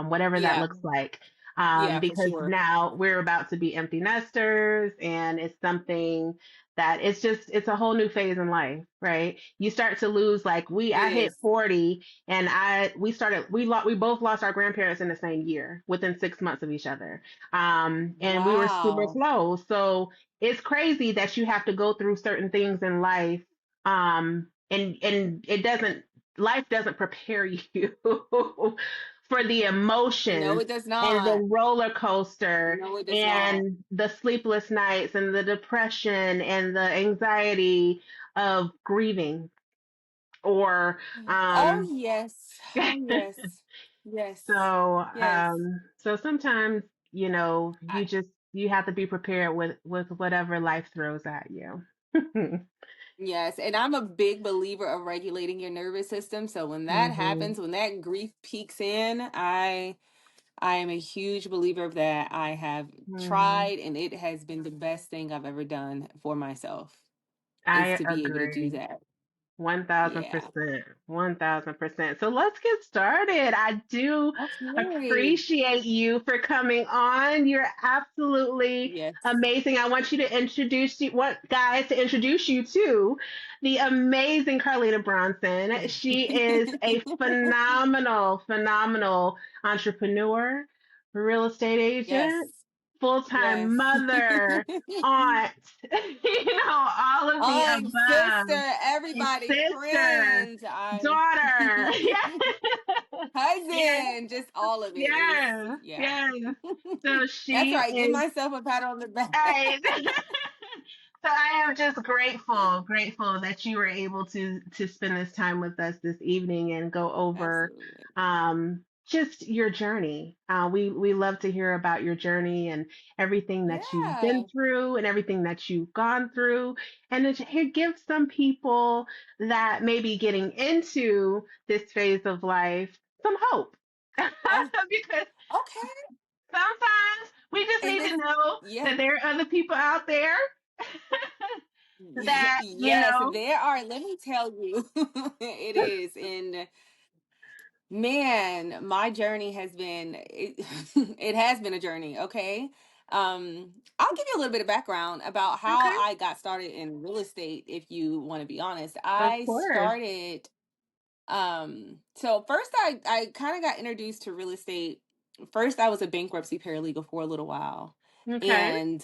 whatever that Yeah. looks like. Yeah, for Because sure. now we're about to be empty nesters, and it's something that it's a whole new phase in life, right? You start to lose, like, It I hit is. 40, and we both lost our grandparents in the same year, within 6 months of each other. And we were super Wow. close. So it's crazy that you have to go through certain things in life. And life doesn't prepare you for the No, emotions it does and the not. roller coaster No, it does not. and the sleepless nights and the depression and the anxiety of grieving, or Oh, um yes. Oh, yes. Yes. so Yes. so sometimes, I, you have to be prepared with whatever life throws at you. yes. And I'm a big believer of regulating your nervous system. So when that Hmm. happens, when that grief peaks in, I am a huge believer of that. I have Hmm. tried, and it has been the best thing I've ever done for myself, is I to be able to do agree. that. Yeah. 1000%. 1000%. So let's get started. I do Okay. appreciate you for coming on. You're absolutely Yes. amazing. I want guys to introduce you to the amazing Carlena Bronson. She is a phenomenal, phenomenal entrepreneur, real estate Yes. agent, full-time Yes. mother, aunt, all of the Oh, above. sister, everybody, Sister, friends, I daughter. Yeah, cousin, just all of it is, yeah, yeah. yeah. So That's she right. Give is. myself a pat on the back. I, so I am just grateful that you were able to spend this time with us this evening and go over Absolutely. just your journey. We love to hear about your journey and everything that you've been Yeah. through and everything that you've gone through, and to give some people that may be getting into this phase of life some hope. Oh, Because okay. sometimes we just And need to this, know yeah. that there are other people out there that, Yes, there are. Let me tell you, it is. And man, my journey has been it has been a journey, okay? I'll give you a little bit of background about how okay, I got started in real estate if you want to be honest. of I course. started so first I kind of got introduced to real estate. First I was a bankruptcy paralegal for a little while. Okay. And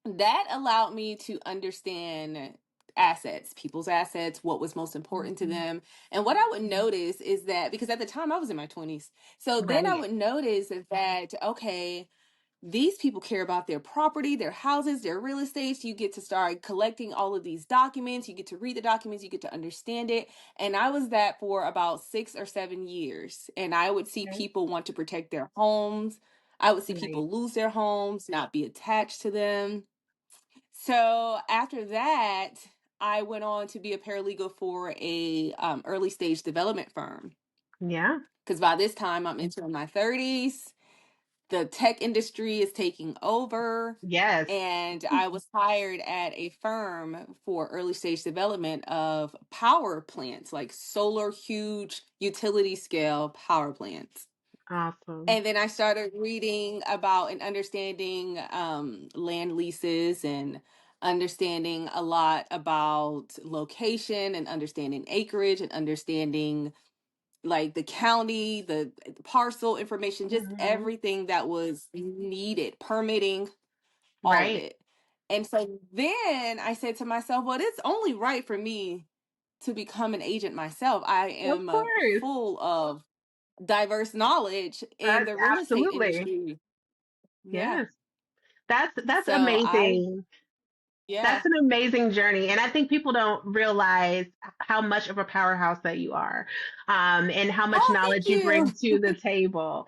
that allowed me to understand assets, people's assets, what was most important to Mhm. them. And what I would notice is that, because at the time I was in my 20s, so then I Right. would notice that, okay, these people care about their property, their houses, their real estate. So you get to start collecting all of these documents. You get to read the documents, you get to understand it. And I was that for about 6 or 7 years. And I would see Okay. people want to protect their homes. I would see Right. people lose their homes, not be attached to them. So after that, I went on to be a paralegal for a early stage development firm. Yeah. Because by this time, I'm entering my 30s. The tech industry is taking over. Yes. And I was hired at a firm for early stage development of power plants, like solar, huge utility scale power plants. Awesome. And then I started reading about and understanding land leases and understanding a lot about location and understanding acreage and understanding like the county, the parcel information, just Hmm. everything that was needed, permitting, all of Right. it. And so then I said to myself, well, it's only right for me to become an agent myself. I Of am course. full of diverse knowledge in the real estate Absolutely. industry. Yeah. Yes. That's So amazing. yeah. That's an amazing journey. And I think people don't realize how much of a powerhouse that you are, and how much Oh, thank knowledge you bring you. to the table.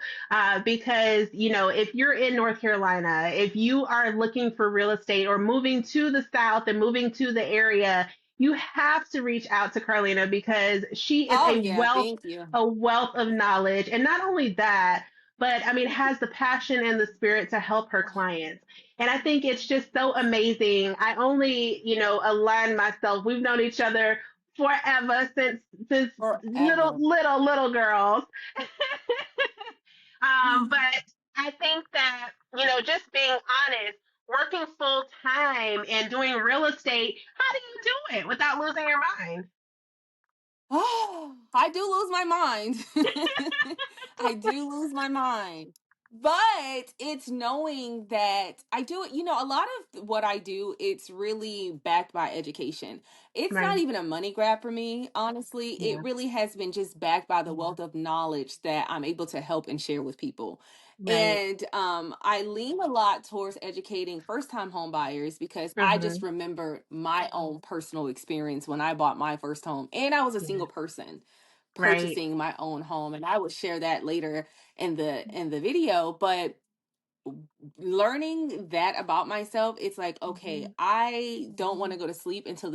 Because, if you're in North Carolina, if you are looking for real estate or moving to the South and moving to the area, you have to reach out to Carlina because she is Oh yeah, thank you. a wealth of knowledge. And not only that, but I mean, has the passion and the spirit to help her clients. And I think it's just so amazing. I only, align myself. We've known each other forever since little Forever. little little girls. But I think that, just being honest, working full time and doing real estate, how do you do it without losing your mind? Oh, I do lose my mind. I do lose my mind. But it's knowing that I do it, a lot of what I do, it's really backed by education. It's not Right. even a money grab for me, honestly. It Yeah. really has been just backed by the wealth of knowledge that I'm able to help and share with people. Right. And I lean a lot towards educating first time home buyers because I just Hmm. remember my own personal experience when I bought my first home. And I was a Yeah. single person Right. purchasing my own home. And I would share that later in the video. But learning that about myself, it's like, okay, Hmm. I don't want to go to sleep until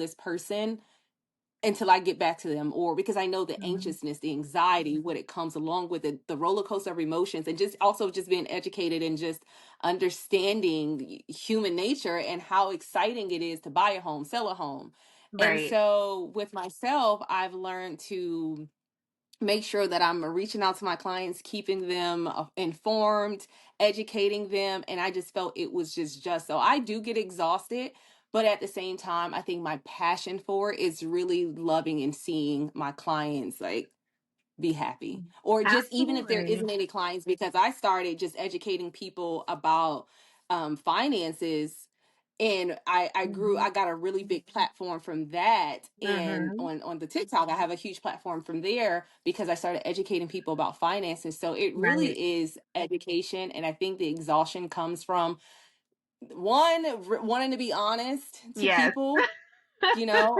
I get back to them, or because I know the Hmm. anxiousness, the anxiety, what it comes along with it, the roller coaster of emotions, and just also just being educated and just understanding human nature and how exciting it is to buy a home, sell a home. And Right. so with myself, I've learned to make sure that I'm reaching out to my clients, keeping them informed, educating them. And I just felt it was just so I do get exhausted. But at the same time, I think my passion for it is really loving and seeing my clients like be happy. Or just even if there Absolutely. isn't any clients, because I started just educating people about finances, and I Hmm. got a really big platform from that. And Hmm. on the TikTok, I have a huge platform from there because I started educating people about finances. So it Right. really is education, and I think the exhaustion comes from one wanting to be honest to Yes. people,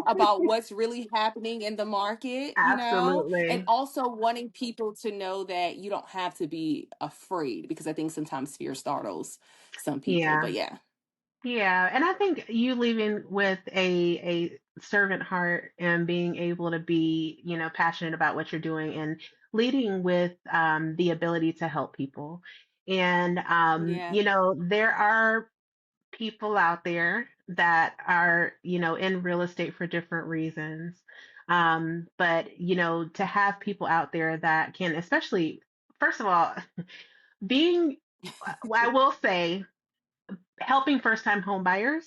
about what's really happening in the market, and Absolutely. also wanting people to know that you don't have to be afraid, because I think sometimes fear startles some people. Yeah. But yeah. Yeah, and I think you leaving with a servant heart and being able to be, passionate about what you're doing and leading with the ability to help people. And Yeah. there are people out there that are, in real estate for different reasons. But to have people out there that can, especially, first of all, being, I will say, helping first time home buyers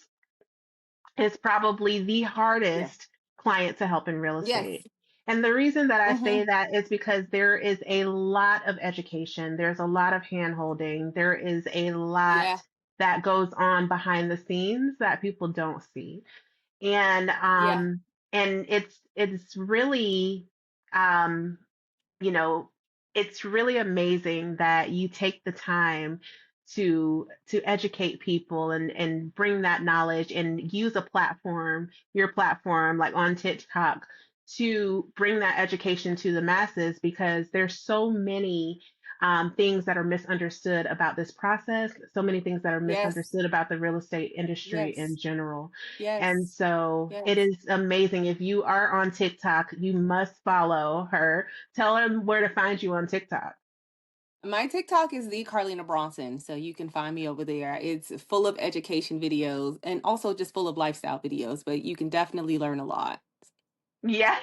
is probably the Yeah. hardest client to help in real Yes. estate. And the reason that I Mm-hmm. say that is because there is a lot of education, there's a lot of hand holding, there is a lot Yeah. that goes on behind the scenes that people don't see. And Yeah. it's really um you know, it's really amazing that you take the time to educate people and bring that knowledge and use a platform, your platform like on TikTok, to bring that education to the masses because there's so many things that are misunderstood about this process, so many things that are Yes. misunderstood about the real estate industry in Yes. general. And Yes. so it Yes. is amazing. If you are on TikTok, you must follow her. Tell them where to find you on TikTok. My TikTok is the Carlena Bronson, so you can find me over there. It's full of education videos and also just full of lifestyle videos, but you can definitely learn a lot. Yes,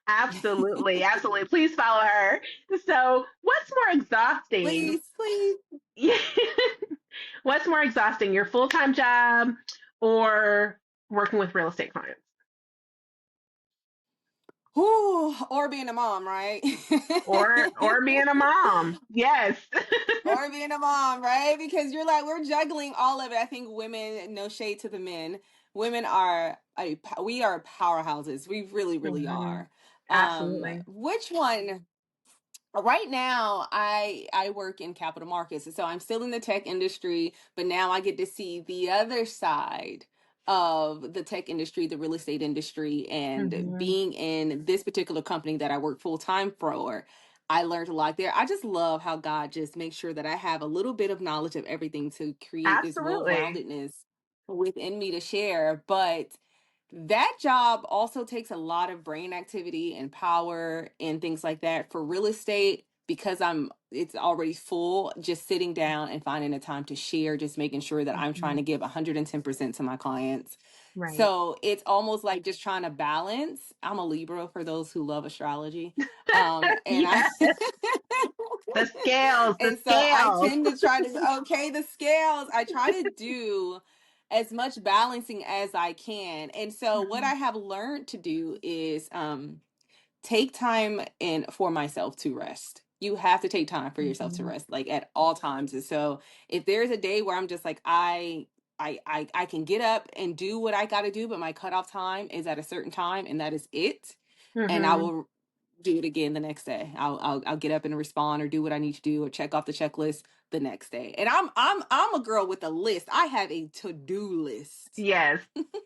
absolutely. Absolutely. Please follow her. So, what's more exhausting? Please, please. What's more exhausting, your full time job or working with real estate clients? Whew, or being a mom, right? Or being a mom? Yes. Or being a mom, right? Because you're like, we're juggling all of it. I think women, no shade to the men, women are we are powerhouses. We really, really Mhm. are. Absolutely. Which one? Right now, I work in capital markets, and so I'm still in the tech industry, but now I get to see the other side of the tech industry, the real estate industry, and Hmm. being in this particular company that I work full time for. I learned a lot there. I just love how God just makes sure that I have a little bit of knowledge of everything to create this Absolutely. well-roundedness within me to share. But that job also takes a lot of brain activity and power and things like that. For real estate, because it's already full, just sitting down and finding a time to share, just making sure that I'm trying Mhm. to give 110% to my clients. Right. So it's almost like just trying to balance. I'm a Libra for those who love astrology. And I Yes. The scales, the And so I scales. tend to try to, okay, the scales. I try to do as much balancing as I can. And so what I have learned to do is take time in for myself to rest. You have to take time for yourself to Mhm. rest, like at all times. And so if there's a day where I'm just like, I can get up and do what I got to do, but my cutoff time is at a certain time, and that is it. And I Mhm. will do it again the next day. I'll get up and respond or do what I need to do or check off the checklist the next day. And I'm a girl with a list. I have a to-do list. Yes.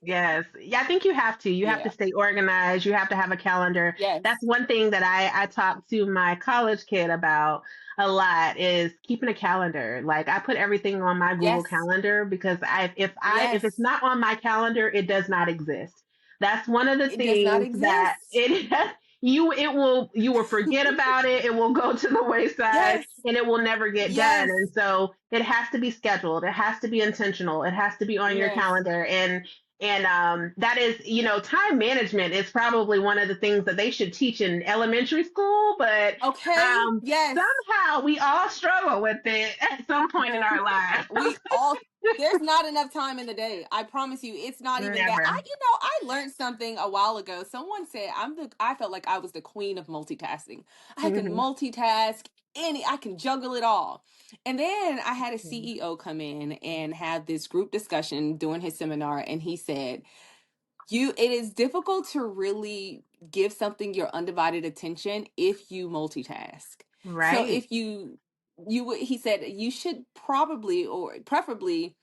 Yes. Yeah, I think you have to. You have to Yeah. stay organized. You have to have a calendar. That's Yes. one thing that I talk to my college kid about a lot is keeping a calendar. Like I put everything on my Google Yes. Calendar because if it's Yes. not on my calendar, it does not exist. That's one of the It does not things that exist. you will forget about it. It will go to the wayside Yes. and it will never get done. Yes. And so it has to be scheduled. It has to be intentional. It has to be on your Yes. calendar. And that is, time management is probably one of the things that they should teach in elementary school, but Okay. Yes. somehow we all struggle with it at some point in our lives. We all, there's not enough time in the day. I promise you, it's not even that. Never. I learned something a while ago. Someone said I felt like I was the queen of multitasking. I can Hmm. multitask I can juggle it all. And then I had a CEO come in and have this group discussion during his seminar, and he said, it is difficult to really give something your undivided attention if you multitask. So Right. if he said you should probably or preferably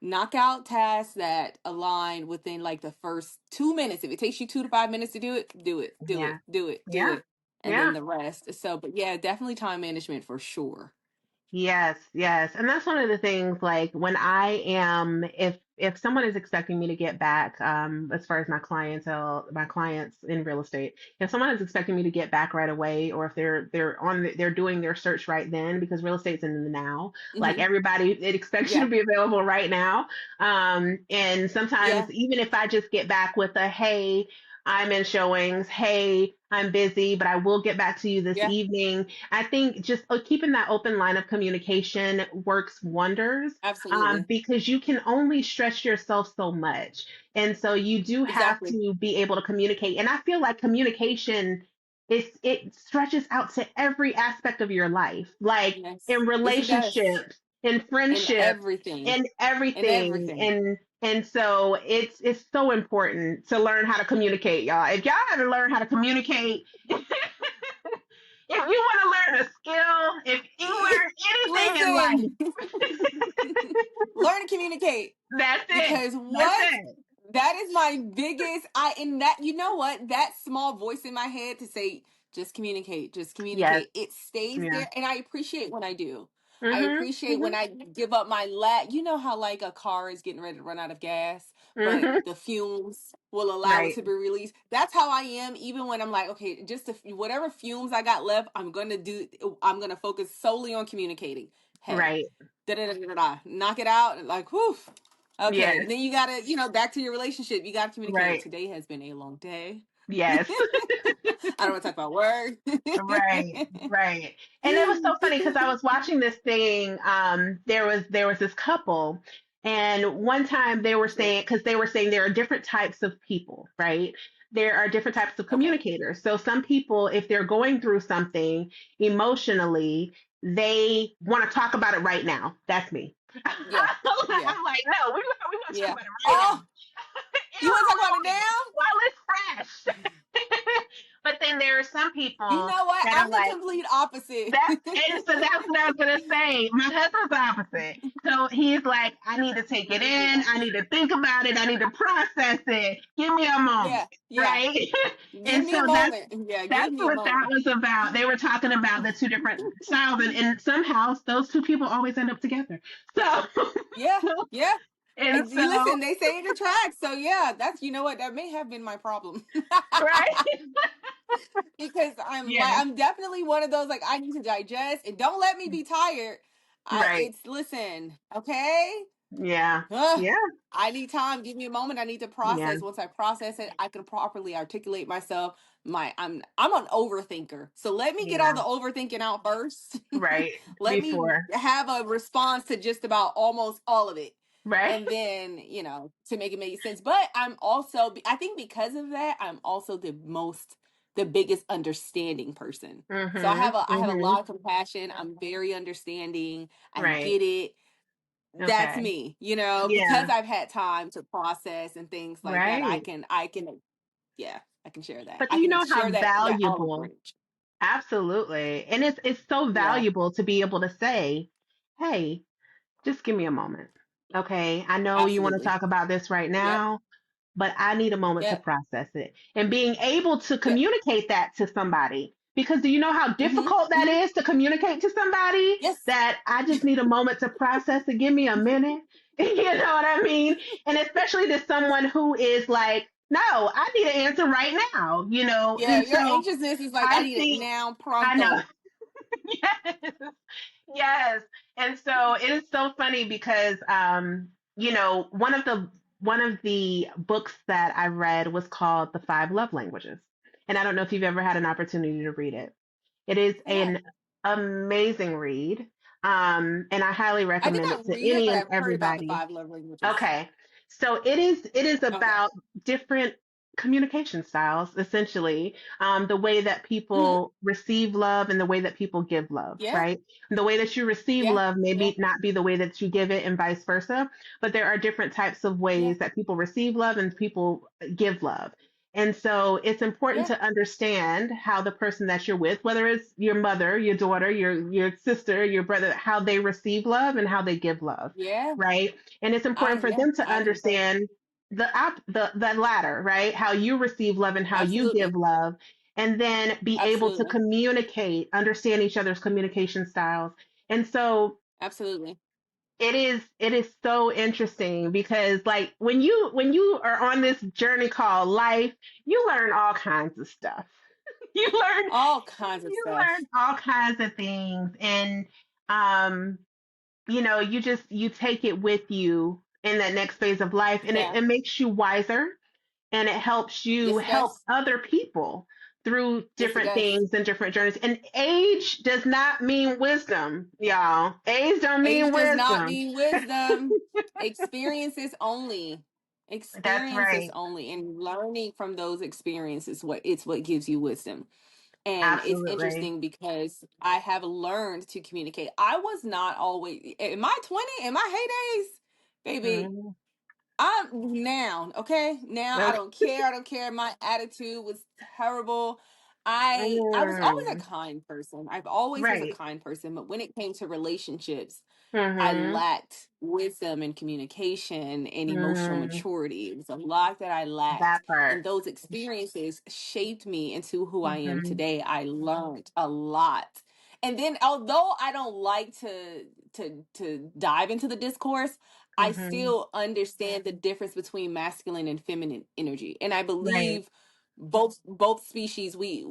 knock out tasks that align within like the first 2 minutes. If it takes you 2 to 5 minutes to do it, do it, do Yeah. it, do it, do Yeah. it. And then Yeah. the rest. So, but yeah, definitely time management for sure. Yes, yes. And that's one of the things like when I am if someone is expecting me to get back as far as my clients in real estate, if someone is expecting me to get back right away or if they're doing their search right then because real estate's in the now, like Hmm. everybody it expects you Yeah. to be available right now. And sometimes Yeah. even if I just get back with a hey, I'm in showings, hey, I'm busy, but I will get back to you this Yeah. evening. I think just keeping that open line of communication works wonders Absolutely. because you can only stretch yourself so much. And so you do have Exactly. to be able to communicate. And I feel like communication it stretches out to every aspect of your life, like Yes. in Yes, it does. relationships, in And friendships, everything. in And everything. everything. And so it's so important to learn how to communicate, y'all. If y'all haven't learned how to communicate, if you want to learn a skill, if you learn anything in Listen, life, learn to communicate. that's it. Because That's what? it. That is my biggest I in that you know what? That small voice in my head to say, just Yes. communicate. It stays Yeah. there. And I appreciate when I do. I Mhm. appreciate when Mhm. I give up my you know how like a car is getting ready to run out of gas, but Mhm. the fumes will allow it Right. to be released. That's how I am, even when I'm like, okay, whatever fumes I got left, I'm gonna focus solely on communicating. Hey, Right. da da da da da. Knock it out. Like, whew. Okay. Yes. And then you gotta, back to your relationship. You gotta communicate. Right. Today has been a long day. Yes. I don't want to talk about work. Right, right. And it was so funny because I was watching this thing. There was this couple, and one time they were Okay. saying because they were saying there are different types of people, right? There are different types of Okay. communicators. So some people, if they're going through something emotionally, they want to talk about it right now. That's me. Yeah. Yeah. I'm like, no, we want to talk Yeah. about it right now Oh, in you want to talk about it the moment now? while it's fresh. But then there are some You people know what? that are I'm the like, complete opposite. that, and so that's what I was gonna say. My husband's the opposite. So he's like, I need to take The it complete in. I opposite. need to think about it. I need to process it. Give me a moment, Yeah. Yeah. right? Give And me a so that's moment. Yeah. that's Give me a what that moment. was about. They were talking about the two different styles, and somehow those two people always end up together. So, Yeah. Yeah. and And you so, listen, they say it attracts. So yeah, you know what? That may have been my problem. right? Because Yeah, I'm definitely one of those like I need to digest and don't let me be tired. right. It's listen, okay? Yeah, Ugh, yeah, I need time. Give me a moment. I need to yeah. process. Once I process it, I can properly articulate myself. I'm an overthinker. So let me get all Yeah. the overthinking out first. Right. Let me Before. have a response to just about almost all of it. Right. And then, to make it make sense. But I think because of that, I'm also the biggest understanding person. So Mhm. I have a Mhm. lot of compassion. I'm very understanding. I Right. get it. That's Okay. me, because Yeah. I've had time to process and things like that. Right. Yeah, I can share that. But do I you can know how share that olive valuable? branch. Absolutely. And it's so Yeah, valuable to be able to say, "Hey, just give me a moment. Okay? I know you want to absolutely. talk about this right Yep, now, but I need a moment to yep, process it." And being able to yep. communicate that to somebody. Because do you know how Mhm, difficult that mhm. is to communicate to somebody Yes. that I just need a moment to process it? Give me a minute. You know what I mean? And especially to someone who is like, no, I need an answer right now, Yeah, And your so anxiousness is like, I I need it think, now, I know, pronto. yes, yes. And so it is so funny because one of the books that I read was called The Five Love Languages. And I don't know if you've ever had an opportunity to read it. It is I have. an amazing read. And I highly I did recommend it not to read it, any but and I've heard about the everybody. five love languages. Okay. So it is Okay. about different communication styles, essentially. The way that Hmm. people receive love and the way that people give love, Yeah, right? The way that you receive yeah, love yeah, maybe not be the way that you give it and vice versa, but there are different types of yeah, ways that people receive love and people give love. And so it's important yeah, to understand how the person that you're with, whether it's your mother, your daughter, your sister, your brother, how they receive love and how they give love, yeah. right? And it's important for them to I concur. understand the latter, right? How you receive love and how you give Absolutely, love, and then be able to absolutely, communicate, understand each other's communication styles. And so absolutely. it is so interesting because like when you are on this journey called life, you learn all kinds of stuff. You learn All kinds of you stuff. learn all kinds of things, and um you take it with you in that next phase of life, and it, Yeah. it makes you wiser, and it helps you Yes, it help does. other people through Yes, it different does. things and different journeys. And age does not mean wisdom, y'all. Age don't Age mean does not wisdom. mean wisdom. Experiences only. That's Experiences right. only. And learning from those experiences what gives you wisdom. And it's Absolutely. interesting because I have learned to communicate. I was not always in my 20s, in my heydays, baby. Mhm. I'm now, okay? Now I Okay. don't care. I don't care. My attitude was terrible. I was always a Mm. kind person. I've always was a Right. kind person, but when it came to relationships, I Mm-hmm. lacked wisdom and communication and emotional Mm. maturity. It was a lot that I lacked. That part. And those experiences shaped me into who I am Mm-hmm. today. I learned a lot. And then although I don't like to dive into the discourse, I Mm-hmm. still understand the difference between masculine and feminine energy. And I Right. believe both species we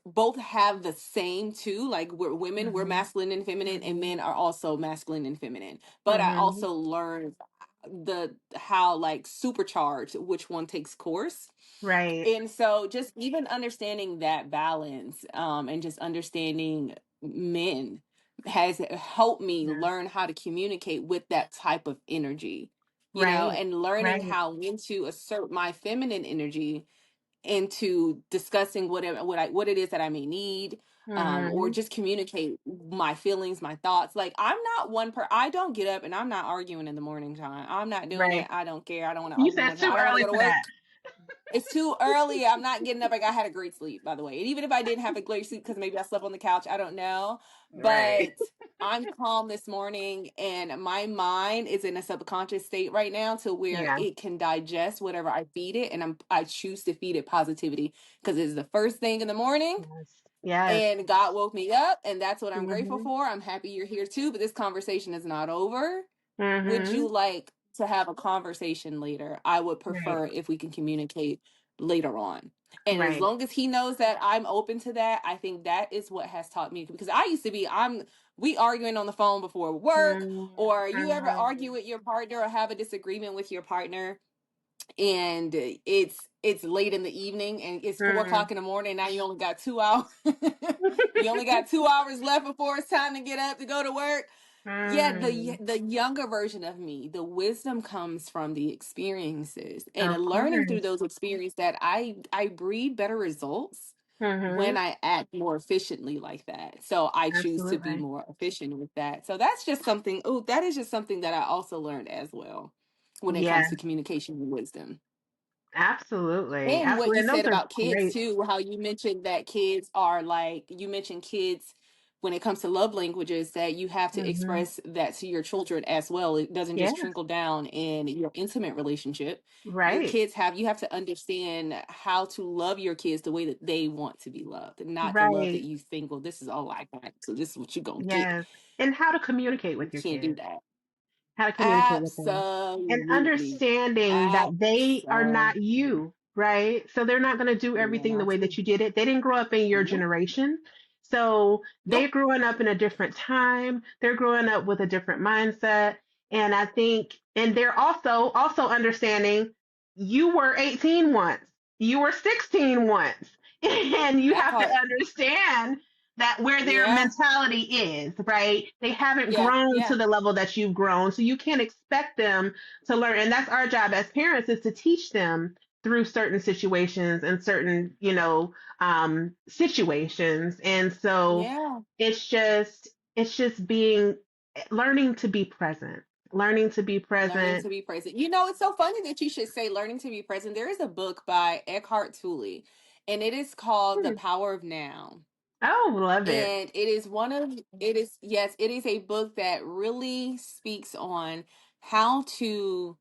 both have the same too, like we're women, we're Mm-hmm. masculine and feminine, and men are also masculine and feminine, but I Mm-hmm. also learned the how like supercharged which one takes course. Right. And so just even understanding that balance, and just understanding men has helped me Yeah. learn how to communicate with that type of energy, Right. and learning Right. how when to assert my feminine energy into discussing what it is that I may need, or Mm-hmm. just communicate my feelings, my thoughts. Like I don't get up and I'm not arguing in the morning time. I'm not doing Right. it. I don't care. I don't want to You argue. said too I don't want to early go to for that. work. It's too early. I'm not getting up. Like I had a great sleep, by the way. And even if I didn't have a great sleep because maybe I slept on the couch, I don't know. Right. But I'm calm this morning and my mind is in a subconscious state right now to where Yeah. it can digest whatever I feed it, and I choose to feed it positivity because it's the first thing in the morning Yes. Yes. and God woke me up, and that's what I'm grateful Mm-hmm. for. I'm happy you're here too, but this conversation is not over. Would Mm-hmm. you like to have a conversation later? I would Right. prefer if we can communicate later on. And as Right. long as he knows that I'm open to that, I think that is what has taught me, because I used to be we arguing on the phone before work, or you ever Mm-hmm. argue with your partner or have a disagreement with your partner, and it's late in the evening and it's 4 o'clock in the morning. Now you only got 2 hours. You only got 2 hours left before it's time to get up to go to work. Yeah, Mm. the younger version of me, the wisdom comes from the experiences and Of in learning through course. those experiences that I breed better results Mm-hmm. when I act more efficiently like that. So I choose to be Absolutely. more efficient with that. So that's just something, oh, that is just something that I also learned as well when it Yeah, comes to communication and wisdom. absolutely. And what Absolutely. you And said those are about kids great. too, how you mentioned that kids are like, you mentioned kids when it comes to love languages, that you have to Mm-hmm. express that to your children as well. It doesn't just Yes. trickle down in your intimate relationship. Your Right. kids have, you have to understand how to love your kids the way that they want to be loved, and not the love that Right. you think, well, this is all I got, so this is what you're gonna get. Yes. And how to communicate You with your can't do kids. that. How to communicate with them, and Absolutely. understanding that they are not Absolutely. you, right? So they're not going to do Yeah, everything the not way that you. you did it. They didn't grow up in your Nope. generation. So they're Nope. growing up in a different time. They're growing up with a different mindset. And I think, and they're also understanding you were 18 once, you were 16 once, and you That have to part. understand that where their Yeah. mentality is, right? They haven't Yeah. grown Yeah. to the level that you've grown. So you can't expect them to learn. And that's our job as parents, is to teach them through certain situations and certain, situations. And so Yeah. it's just being learning to be present, learning to be Learning present. to be present. You know, it's so funny that you should say learning to be present. There is a book by Eckhart Tolle, and it is called The Hmm. Power of Now. Oh, love it. And it is one of, it is, yes, it is a book that really speaks on how to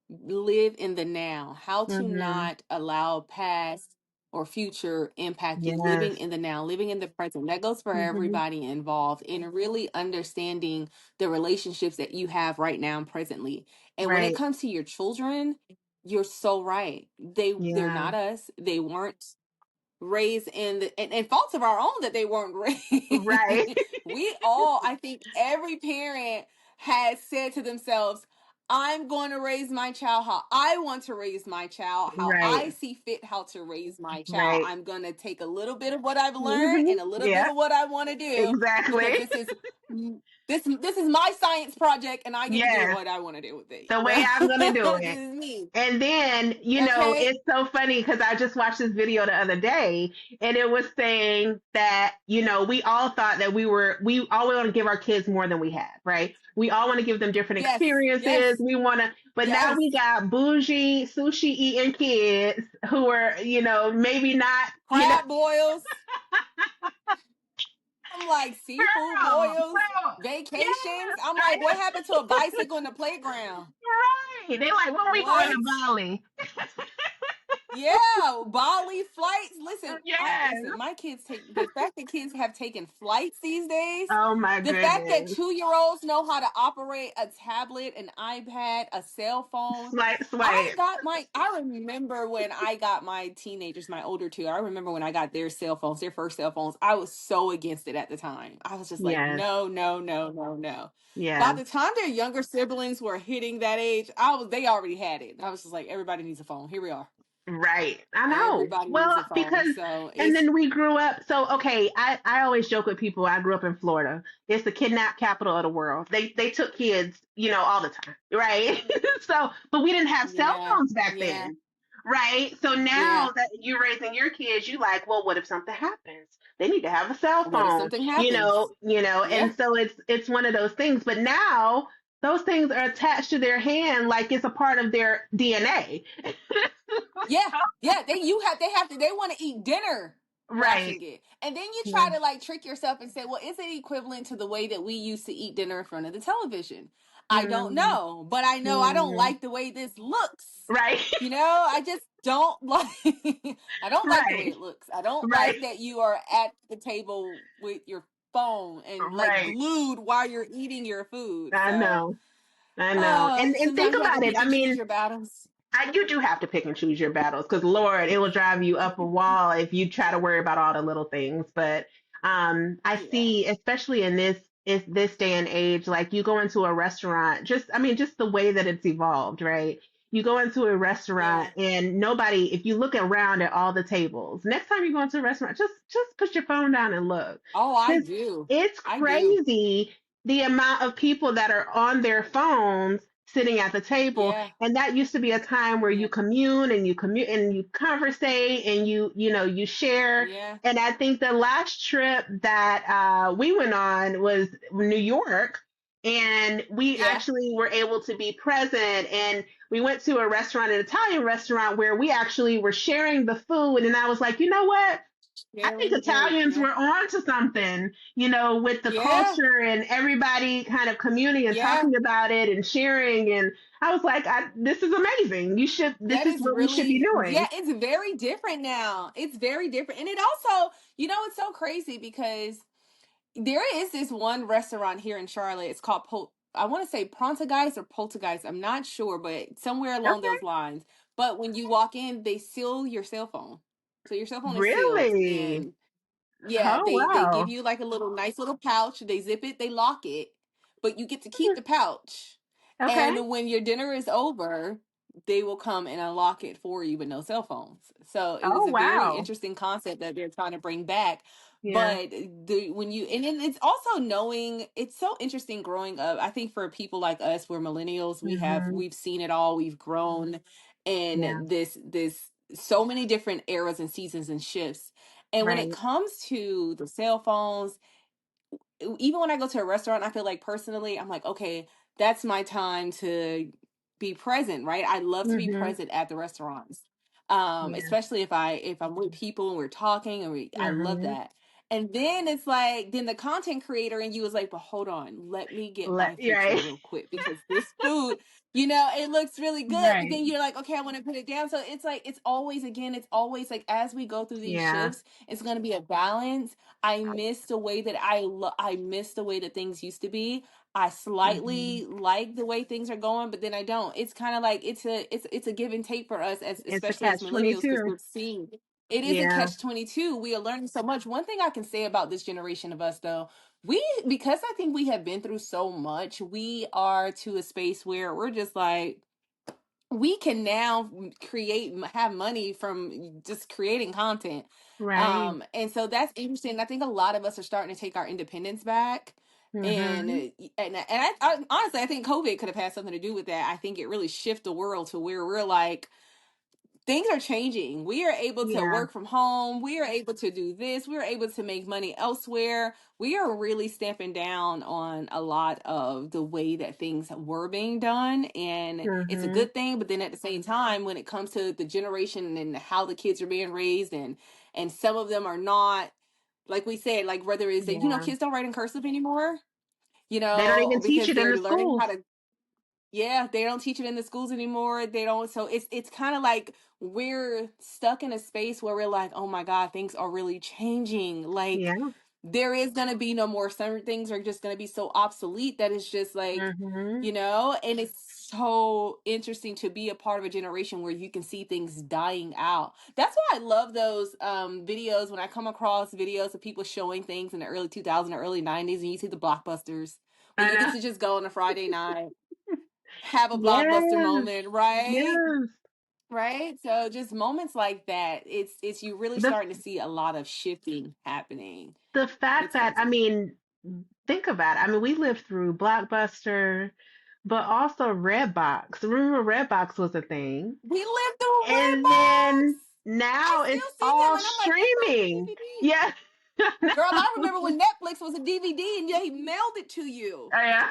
live in the now, how to Hmm. not allow past or future impact you, living Yes. in the now, living in the present. That goes for Hmm. everybody involved in really understanding the relationships that you have right now and presently. And when it Right. comes to your children, you're so right. They're Yeah. not us. They weren't raised in the, and faults of our own that they weren't Right. raised. We all, I think every parent has said to themselves, I'm going to raise my child how I want to raise my child, how I Right. see fit how to raise my child. Right. I'm going to take a little bit of what I've learned Hmm. and a little bit Yeah. of what I want to do, because Exactly. this is my science project and I get to do Yes. what I want to do with it. The way I'm gonna do This it. is me. And then, Okay. it's so funny because I just watched this video the other day, and it was saying that, we all thought that we all want to give our kids more than we have, right? We all want to give them different Yes. experiences. Yes. We want to, but now we Yes. got bougie sushi eating kids who are, maybe not, Crab boils. I'm like, seafood girl, boils, bro, yes, vacations. I'm I like, what know, happened to a bicycle in the playground? right. They like, when we going to What? Bali? Yeah, Bali flights. Listen, Yes. my kids take, the fact that kids have taken flights these days, Oh my the fact that goodness. 2-year-olds know how to operate a tablet, an iPad, a cell phone. Swipe, swipe. I remember when I got my teenagers, my older two, I remember when I got their cell phones, their first cell phones. I was so against it at the time. I was just like, Yes. no, no, no, no, no. By Yeah. the time their younger siblings were hitting that age, they already had it. I was just like, everybody needs a phone. Here we are. Right. I know. Everybody needs Well, a phone. because, So and it's, then we grew up. So, okay, I always joke with people. I grew up in Florida. It's the kidnap capital of the world. They took kids, all the time, right? So, but we didn't have cell yeah, phones back yeah, then, right? So now yeah. that you're raising your kids, you like, well, what if something happens? They need to have a cell What if phone, something happens? Yeah, and so it's one of those things. But now those things are attached to their hand like it's a part of their DNA. yeah, yeah. They want to eat dinner Right. watching it. And then you Yeah. try to like trick yourself and say, well, is it equivalent to the way that we used to eat dinner in front of the television? I don't Mm, know, but I know I don't mm, like the way this looks. right. You know, I just don't like I don't like the way Right. it looks. I don't Right. like that you are at the table with your phone and like Right. glued while you're eating your food. I So, know. I know. And think sometimes you have to about it. pick I and choose mean, your battles. you do have to pick and choose your battles because Lord, it will drive you up a wall if you try to worry about all the little things. But I Yeah. see, especially in this day and age, like you go into a restaurant, just I mean, just the way that it's evolved, right? you go into a restaurant Yeah. and nobody, if you look around at all the tables, next time you go into a restaurant, just put your phone down and look. Oh, I Because do. it's I do. crazy the amount of people that are on their phones sitting at the table. Yeah. And that used to be a time where Yeah. you commune and you commute and you conversate and you share. Yeah. And I think the last trip that we went on was New York, and we Yeah. actually were able to be present. And we went to a restaurant, an Italian restaurant, where we actually were sharing the food. And I was like, you know what? I think Sharing food. Italians Yeah. were on to something, with the Yeah. culture and everybody kind of communing and Yeah. talking about it and sharing. And I was like, this is amazing. This That is is what we should be really, doing. yeah, it's very different now. It's very different. And it also, it's so crazy because there is this one restaurant here in Charlotte. It's called I want to say Prontageist or Poltergeist. I'm not sure, but somewhere along Okay. those lines. But when you walk in, they seal your cell phone. So your cell phone is sealed, Really? and yeah, Oh, they give wow. you like a little nice little pouch. They zip it, they lock it, but you get to keep the pouch. Okay. And when your dinner is over, they will come and unlock it for you, but no cell phones. So it was Oh, a very wow. interesting concept that they're trying to bring back. Yeah. But when you and then it's also knowing it's so interesting growing up. I think for people like us, we're millennials. Hmm. We've seen it all. We've grown Yeah. in this so many different eras and seasons and shifts. And when it Right. comes to the cell phones, even when I go to a restaurant, I feel like personally, I'm like, okay, that's my time to be present, right? I love to be Hmm. present at the restaurants. Yeah. Especially if I'm with people and we're talking and I love Hmm. that. And then it's like, then the content creator and you was like, but hold on, let me get my picture Right. real quick because this food, it looks really good. But Right. then you're like, okay, I want to put it down. So it's like, it's always like as we go through these Yeah. shifts, it's going to be a balance. I miss the way that I miss the way that things used to be. I Hmm. slightly like the way things are going, but then I don't. It's kind of like it's a give and take for us as It's a especially as catch millennials because 22. we're seeing it is a Yeah. catch 22. We are learning so much. One thing I can say about this generation of us though, we because I think we have been through so much, we are to a space where we're just like we can now have money from just creating content, Right. and so that's interesting. I think a lot of us are starting to take our independence back, and Hmm. I honestly I think COVID could have had something to do with that. I think it really shifted the world to where we're like things are changing. We are able to Yeah. work from home. We are able to do this. We are able to make money elsewhere. We are really stamping down on a lot of the way that things were being done. And it's a Hmm. good thing. But then at the same time, when it comes to the generation and how the kids are being raised and some of them are not, like we said, like whether it's that, Yeah. kids don't write in cursive anymore, They don't even teach because it in they're the learning how schools. to yeah, they don't teach it in the schools anymore. They don't. So it's kind of like we're stuck in a space where we're like, oh my God, things are really changing. Like Yeah. there is gonna be no more. Some things are just gonna be so obsolete that it's just like, Hmm. and it's so interesting to be a part of a generation where you can see things dying out. That's why I love those videos when I come across videos of people showing things in the early 2000s or early 90s and you see the blockbusters when I you get know. to just go on a Friday night have a blockbuster Yes. moment, right? Yes. Right? So just moments like that, it's you really The starting to see a lot of shifting happening. the fact It's that, I crazy. mean, think about it. I mean, we lived through Blockbuster, but also Redbox. Remember Redbox was a thing. We lived through And Redbox. then I now still it's see them all and I'm like, where's my streaming. DVD? Yeah. Girl, I remember when Netflix was a DVD and they mailed it to you. Yeah.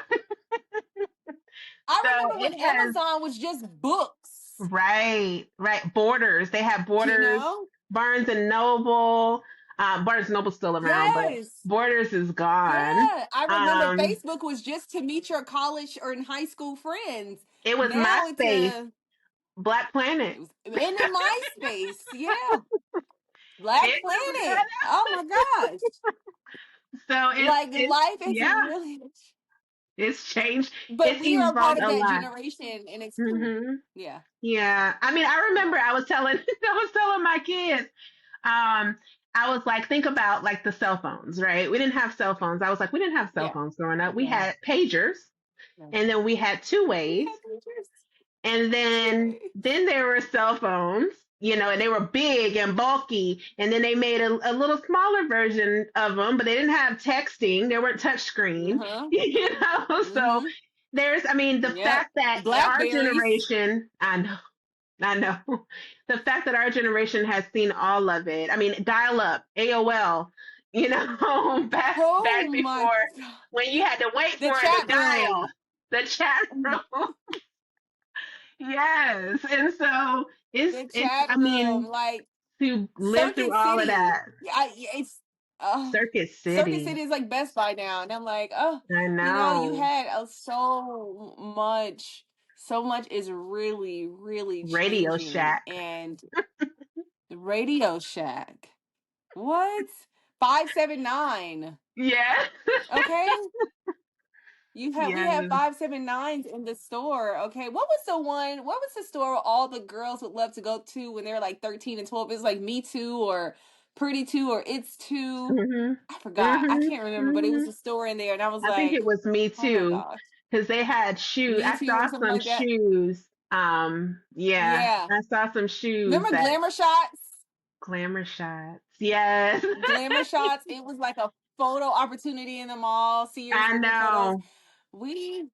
So I remember when it has, Amazon was just books, right, right. Borders. They have you Borders, know? Barnes and Noble. Barnes and Noble's still around, but Yes. Borders is gone. Yeah, I remember Um, Facebook was just to meet your college or in high school friends. it was Now it's MySpace, a Black Planet. it was and in MySpace, yeah. Black It was Planet. good. Oh my gosh. So Like it's life is yeah, really it's changed. but It's we are a part evolved of a that lot. generation and it's cool. Hmm. Yeah. Yeah, I mean, I remember Yeah. I was telling I was telling my kids, um, I was like, think about like the cell phones, right? We didn't have cell phones. I was like, we didn't have cell Yeah. phones growing up. We Yeah. had pagers, Yeah. and then we had two We ways, had pictures. And Right. then there were cell phones, and they were big and bulky. And then they made a little smaller version of them, but they didn't have texting. They weren't touchscreen, Uh-huh. So Mm-hmm. I mean, the Yep. fact that our Blackberries. generation, I know, the fact that our generation has seen all of it. I mean, dial up, AOL, back Oh my before God. when you had to wait The for it to chat dial, room. the chat room. Yes. And so The it's chat I room. mean, Like to live through Circuit all of City. that. It's uh Circuit Circuit City. City is like Best Buy now. And I'm like, oh, I you know. had so much is really, really Radio changing. Shack. And the Radio Shack. What? 579. Yeah. Okay. We have Yes. 579s in the store. Okay. What was the store where all the girls would love to go to when they were like 13 and 12? It's like Me Too or Pretty Too or It's Too. Mhm. I forgot. I Mhm. can't remember, but it was Mhm. a store in there and I was I think it like, was Me oh my Too, gosh. because they had shoes. Me I Too saw or something some like that. shoes. Yeah, Yeah. I saw some shoes Remember that Glamour Shots? glamour shots. Yes. Glamour Shots. It was like a photo opportunity in the mall. Sears I booking photos. know. We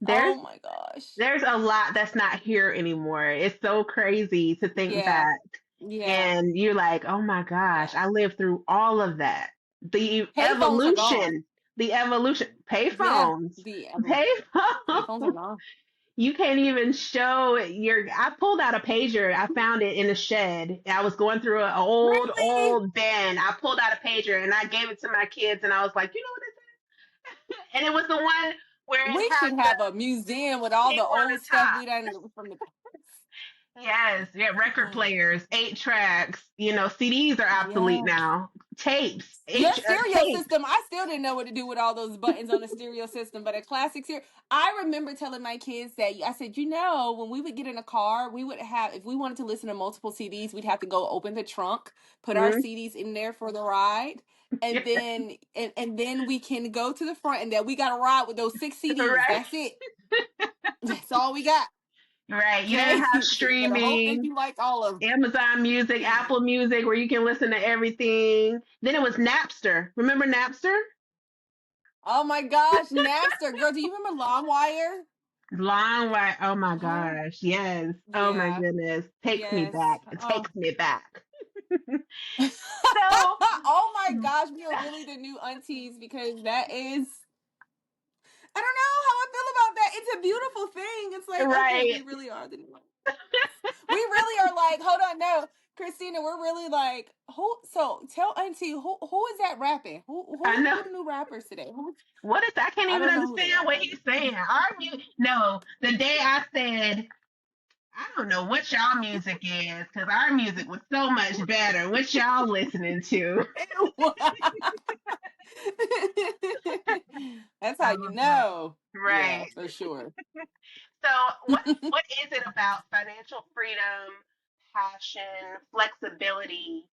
There's Oh my gosh. there's a lot that's not here anymore. It's so crazy to think Yeah. back. Yeah. And you're like, oh my gosh, Yeah. I lived through all of that. The Payphones are gone. evolution, the evolution, Yeah. payphones, The payphones are payphones. gone. You can't even show I pulled out a pager. I found it in a shed. I was going through an Really? old bin. I pulled out a pager and I gave it to my kids and I was like, you know what it is? And it was the one where it We had should the have a museum with all thing the on old the stuff top. we done from the past. Yes, yeah, record Oh, players, 8 tracks. CDs are obsolete yeah. now. Tapes, Your H stereo tapes. system, I still didn't know what to do with all those buttons on the stereo system, but a classic stereo. I remember telling my kids that I said, when we would get in a car, we would have, if we wanted to listen to multiple CDs, we'd have to go open the trunk, put our Mm, CDs in there for the ride, and yeah, then we can go to the front, and then we got to ride with those 6 CDs. right, That's it. That's all we got. right. You didn't Okay, have so you better hope that streaming, you like all of Amazon Music, them. Apple Music, where you can listen to everything. Then it was Napster. Remember Napster? Oh my gosh, Napster, girl, do you remember LimeWire? Long way. Oh my Oh, gosh. Yes. Oh my yeah. goodness. Takes me Yes. back. It Oh. takes me back. So, Oh my gosh, we are really the new aunties because that is, I don't know how I feel about that. It's a beautiful thing. It's like, okay, we right. really are the new aunties. We really are like, hold on, no. Christina, we're really like, so tell auntie who is that rapping? I know. Who are the new rappers today? What is I can't I even don't know who they understand what are. he's saying. Our music, no, the day I said, I don't know what y'all music is, because our music was so much better. What y'all listening to? That's how you Oh boy. know. Yeah, Right. for sure. So what is it about financial freedom, passion, flexibility,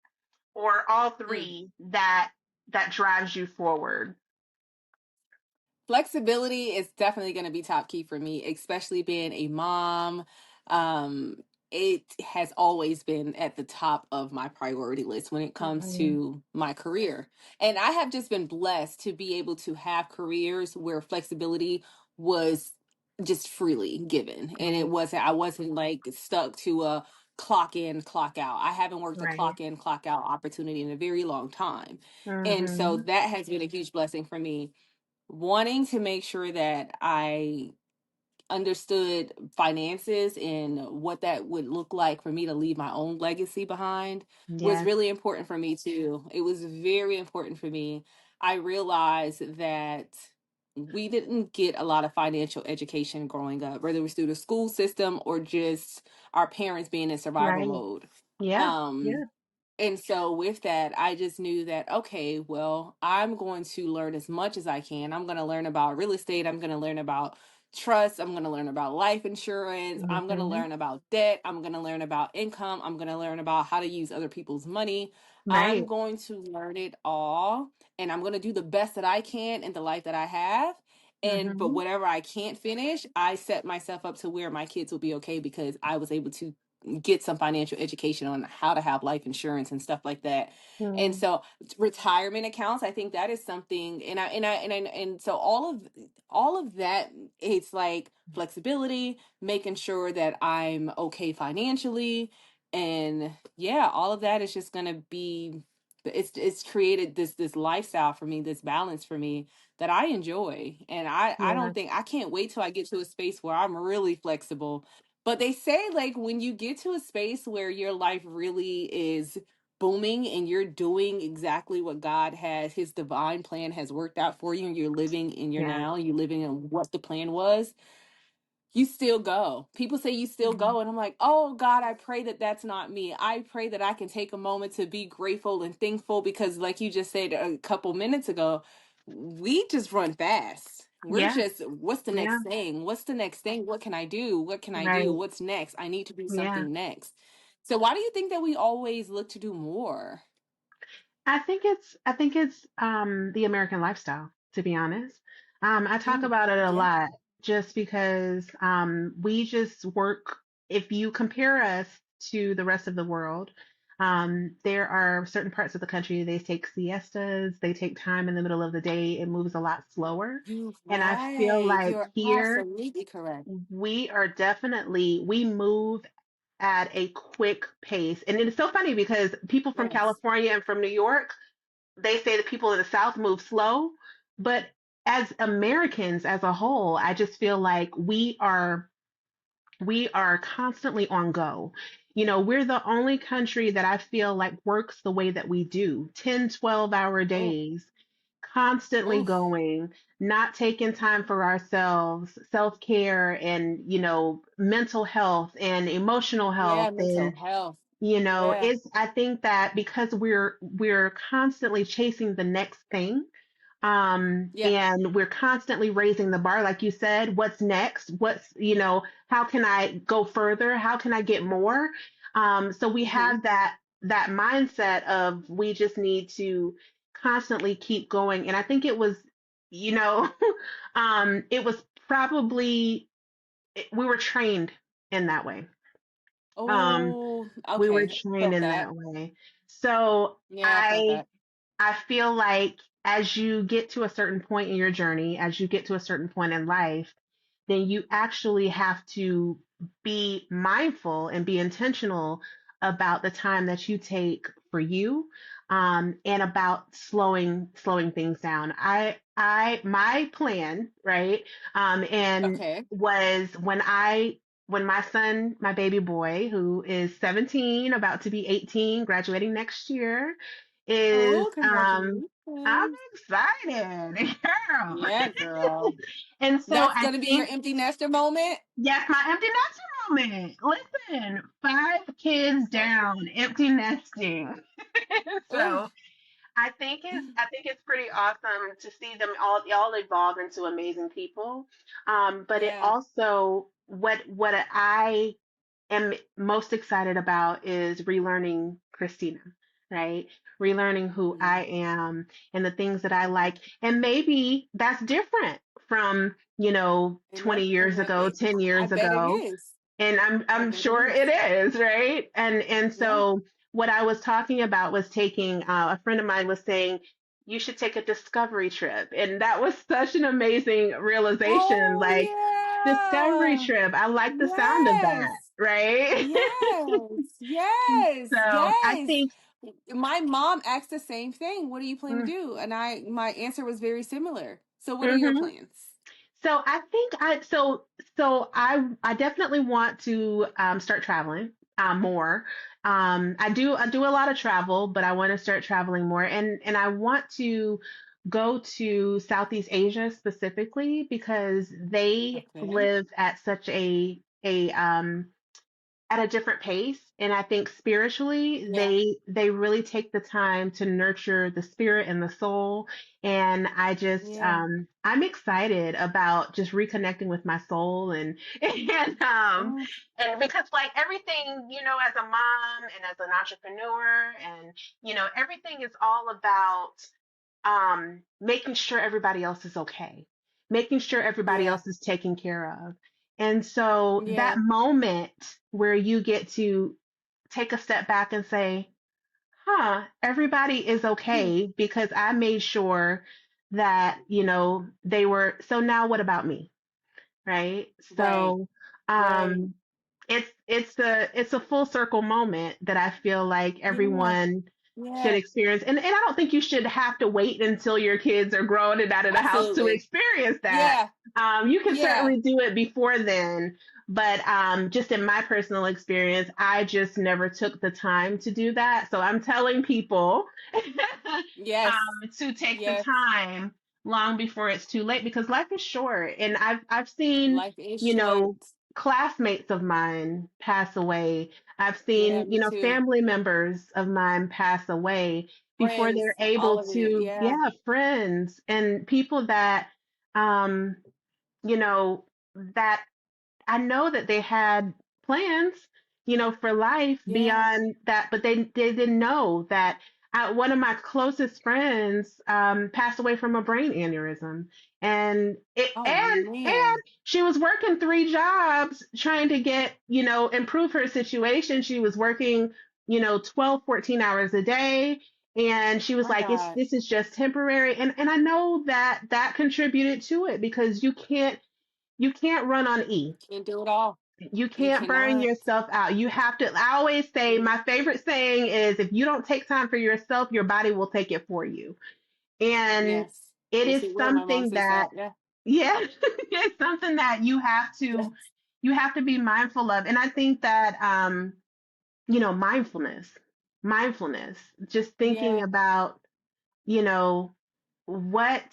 or all Mm. three that drives you forward? Flexibility is definitely going to be top key for me, especially being a mom. Um, it has always been at the top of my priority list when it comes Mhm. to my career. And I have just been blessed to be able to have careers where flexibility was just freely given. And Right. I wasn't like stuck to a clock in, clock out. I haven't worked a Right. clock in, clock out opportunity in a very long time. And so Mhm. that has been a huge blessing for me, wanting to make sure that I understood finances and what that would look like for me to leave my own legacy behind was Yes. really important for me too. It was very important for me. I realized that we didn't get a lot of financial education growing up, whether it was through the school system or just our parents being in survival Right. mode. Yeah. Um, Yeah. and so with that, I just knew that, okay, well, I'm going to learn as much as I can. I'm going to learn about real estate. I'm going to learn about trust. I'm going to learn about life insurance. I'm going to Mhm. learn about debt. I'm going to learn about income. I'm going to learn about how to use other people's money. I'm Right. going to learn it all, and I'm going to do the best that I can in the life that I have. But Mhm. whatever I can't finish, I set myself up to where my kids will be okay because I was able to get some financial education on how to have life insurance and stuff like that. And Mm. so retirement accounts, I think that is something, and so all of that, it's like flexibility, making sure that I'm okay financially, and yeah, all of that is just going to be, it's created this lifestyle for me, this balance for me that I enjoy. And I Yeah. don't think, I can't wait till I get to a space where I'm really flexible. But they say, like, when you get to a space where your life really is booming and you're doing exactly what God has, his divine plan has worked out for you, and you're living in your Yeah. now, you're living in what the plan was, you still go. People say you still Mhm. go. And I'm like, oh God, I pray that that's not me. I pray that I can take a moment to be grateful and thankful because, like you just said a couple minutes ago, we just run fast. We're Yeah. just, what's the Yeah. next thing? What's the next thing? What can I do? What can I do? Right. What's next? I need to do Yeah. something next. So, why do you think that we always look to do more? I think it's the American lifestyle, to be honest. I talk Mm, about it a yeah. lot just because we just work. If you compare us to the rest of the world, there are certain parts of the country they take siestas, they take time in the middle of the day. It moves a lot slower, You're and I feel right. like You're here absolutely correct. we move at a quick pace. And it's so funny because people from Yes. California and from New York, they say that people in the South move slow. But as Americans as a whole, I just feel like we are constantly on go. We're the only country that I feel like works the way that we do. 10, 12-hour Mm, days, constantly mm. going, not taking time for ourselves, self-care and, mental health and emotional health Yeah, mental and health. Yeah. it's I think that because we're constantly chasing the next thing, Yeah. and we're constantly raising the bar, like you said, what's next? How can I go further? How can I get more? So we Hmm. have that mindset of we just need to constantly keep going. And I think it was, you know, it was probably we were trained in that way. Um, Oh, we were okay. trained Felt in that. that way. So Yeah, I felt I that. I feel like as you get to a certain point in your journey, as you get to a certain point in life, then you actually have to be mindful and be intentional about the time that you take for you, and about slowing things down. My plan, right, and Okay. was when my son, my baby boy, who is 17, about to be 18, graduating next year, is Oh, I'm congratulations. excited, girl. Yeah, girl. And so That's I gonna be your think, empty nester moment. yes, my empty nester moment. Listen, 5 kids down, empty nesting. Ooh. So I think it's pretty awesome to see them all evolve into amazing people. But it Yeah. also what I am most excited about is relearning Christina, right? Relearning who Mhm. I am and the things that I like. And maybe that's different from, 20 years ago, 10 I years bet it ago. is. And I'm I I'm bet it sure is. it is, right? And Yeah. so what I was talking about was taking a friend of mine was saying you should take a discovery trip. And that was such an amazing realization. Oh Like, discovery yeah. trip. I like the sound of that, Yes. right? Yes. Yes. So I Yes. think, My mom asked the same thing. What do you plan to mm, do? And my answer was very similar. So what are your mhm. plans? So I think I definitely want to start traveling more. I do a lot of travel, but I want to start traveling more, and I want to go to Southeast Asia specifically because they Okay. live at such a at a different pace, and I think spiritually Yeah. they really take the time to nurture the spirit and the soul. And Yeah. I'm excited about just reconnecting with my soul, Oh, and because, like, everything, as a mom and as an entrepreneur, and everything is all about making sure everybody else is okay. making sure everybody Yeah. else is taken care of. And so that Yeah. moment where you get to take a step back and say, huh, everybody is Hmm. okay because I made sure that, they were, so now what about me? Right? Right. So, Right. um, it's a full circle moment that I feel like Yeah. everyone should Yeah. experience. And I don't think you should have to wait until your kids are grown and out of the house to Absolutely. experience that. Yeah. You can Yeah. certainly do it before then, but just in my personal experience, I just never took the time to do that. So I'm telling people Yes. to take the Yes. time long before it's too late because life is short. And I've seen, Life is you short. know, classmates of mine pass away. I've Yeah, seen, me too. family members of mine pass away before Friends, they're able all of it. to, Yeah. yeah, friends and people that, um, you know, that I know that they had plans, for life Yeah. beyond that, but they didn't know that one of my closest friends passed away from a brain aneurysm, and it Oh and man. she was working three jobs trying to get improve her situation. She was working 12, 14 hours a day. And she was My like, God. this is just temporary. And I know that that contributed to it because you can't run on E. Can't do it all. You You can't burn cannot. yourself out. You have to. I always say, Mm. my favorite saying is, if you don't take time for yourself, your body will take it for you. And Yes. it Yes, is it will. My mom something says that, that. Yeah. yeah, it's something that you have to be mindful of. And I think that, mindfulness, just thinking Yeah. about, you know, what,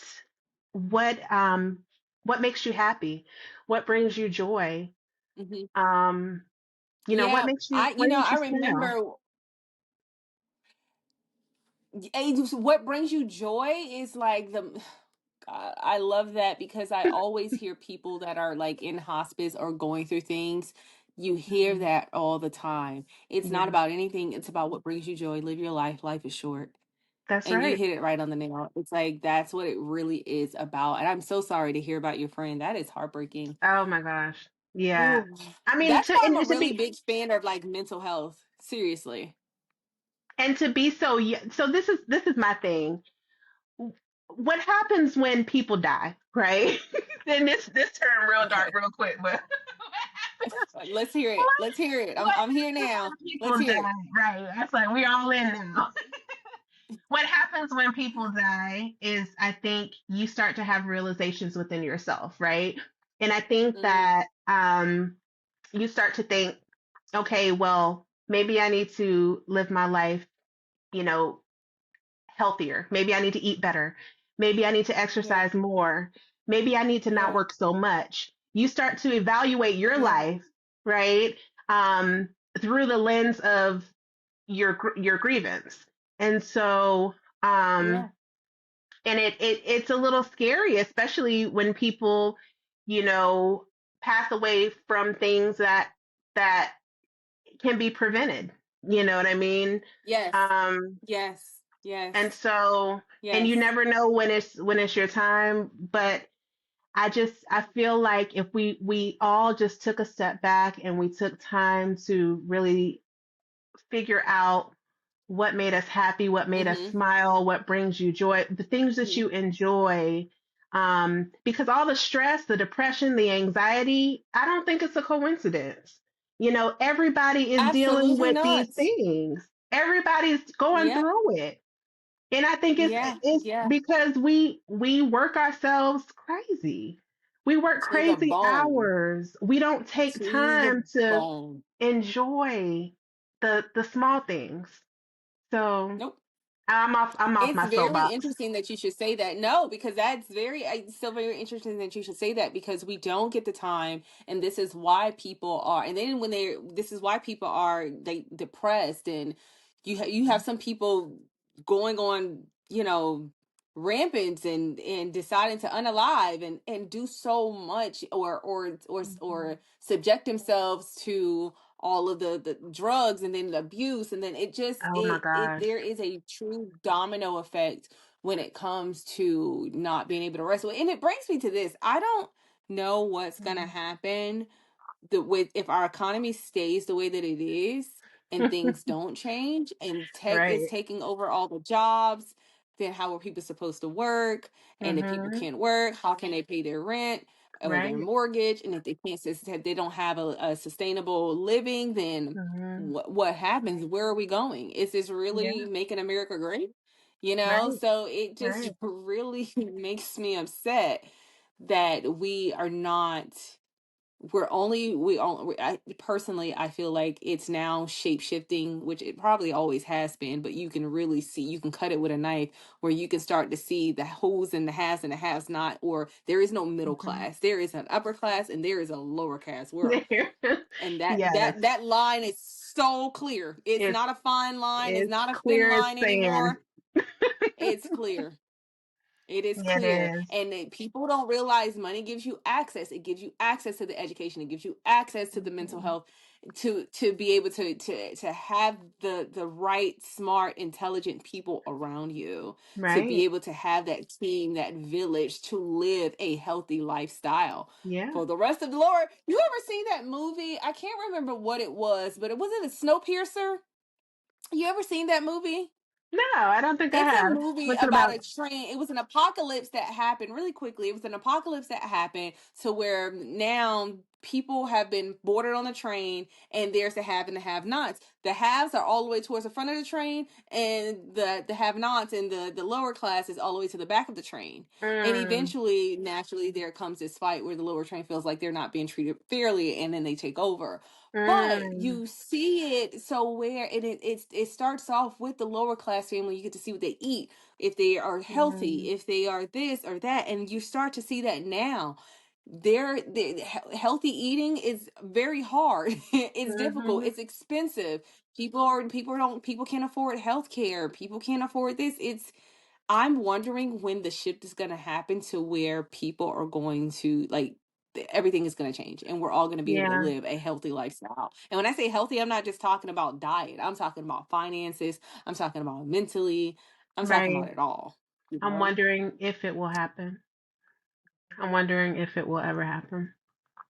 what, what makes you happy, what brings you joy, Hmm. um, what Yeah. makes you what makes I you smile? remember what brings you joy is like the God, I love that because I always hear people that are like in hospice or going through things. You hear Mhm. that all the time. It's not Yeah, about anything, it's about what brings you joy. Live your life. Life is short. that's And you right. hit it right on the nail. It's like that's what it really is about. And I'm so sorry to hear about your friend. That is heartbreaking. Oh my gosh. Yeah. Ooh. I mean, That's to why I'm a and to really be big fan of like mental health. Seriously. and to be so this is my thing. What happens when people die, right? Then this turned real dark Okay. real quick, but Let's hear it. what Let's hear it. what I'm here happens now. when Let's people hear it. die? Right. That's like we're all in now. What happens when people die is I think you start to have realizations within yourself, right? And I think Mm, that you start to think, okay, well, maybe I need to live my life, you know, healthier. Maybe I need to eat better. Maybe I need to yeah. exercise more. Maybe I need to not Yeah. work so much. You start to evaluate your Yeah. life, right? Um, Through the lens of your grievance. And so, um, Yeah. and it's a little scary, especially when people, you know, pass away from things that can be prevented. You know what I mean? Yes. Um, Yes. and Yes. so, and you Yes. never know when it's your time. But I feel like if we all just took a step back and we took time to really figure out what made us happy, what made us Mm-hmm. smile, what brings you joy, the things that Hmm. you enjoy. Because all the stress, the depression, the anxiety, I don't think it's a coincidence. Everybody is dealing Absolutely with these not. things. Everybody's going Yeah. through it. And I think it's Yeah. it's Yeah. because we work ourselves crazy. We work To the crazy bone. hours. We don't take To the time to bone. enjoy the small things. So Nope. I'm off It's my very soapbox. interesting that you should say that. No, because that's it's still very interesting that you should say that because we don't get the time, and this is why people are. And then this is why people are they depressed, and you have some people going on, rampant and deciding to unalive and do so much or subject themselves to all of the drugs and then the abuse and then it just Oh my it gosh. there is a true domino effect when it comes to not being able to rest. And it brings me to this. I don't know what's going to happen with if our economy stays the way that it is and things don't change and tech is Right. taking over all the jobs. Then how are people supposed to work? And if people Mhm. can't work, how can they pay their rent or their Right. mortgage? And if they can't they don't have a sustainable living, then Mhm. what happens? Where are we going? Is this really Yeah. making America great? You know, Right. so it just Right. really makes me upset that we are not I personally, I feel like it's now shape shifting, which it probably always has been, but you can really see, you can cut it with a knife where you can start to see the who's and the has and the has not, or there is no middle Mhm. class. There is an upper class and there is a lower class. There. And that Yes. that line is so clear. It's It's not a fine line, it's it's not a thin clear as line sand. anymore. It's clear. It is It clear. is. And people don't realize money gives you access. It gives you access to the education. It gives you access to the mental Mhm. health to be able to have the right, smart, intelligent people around you, to be Right. able to have that team, that village, to live a healthy lifestyle. Yeah. For the rest of the Lord, you ever seen that movie? I can't remember what it was, but it wasn't a Snowpiercer. You ever seen that movie? No, I don't think I It's a have. movie What's it about about? a train. It was an apocalypse that happened really quickly. It was an apocalypse that happened to where now people have been boarded on the train, and there's the have and the have nots. The haves are all the way towards the front of the train, and the have nots and the lower class is all the way to the back of the train. And Mm. eventually, naturally, there comes this fight where the lower train feels like they're not being treated fairly, and then they take over. But Mm. you see it so where it starts off with the lower class family. You get to see what they eat, if they are healthy, Mm. if they are this or that, and you start to see that now. Healthy eating is very hard. It's difficult. Mhm. It's expensive. People can't afford health care. People can't afford this. I'm wondering when the shift is going to happen to where people are going to like everything is going to change and we're all going to be able to Yeah. live a healthy lifestyle. And when I say healthy, I'm not just talking about diet. I'm talking about finances. I'm talking about mentally. I'm talking Right. about it all. You I'm know, wondering if it will happen. I'm wondering if it will ever happen.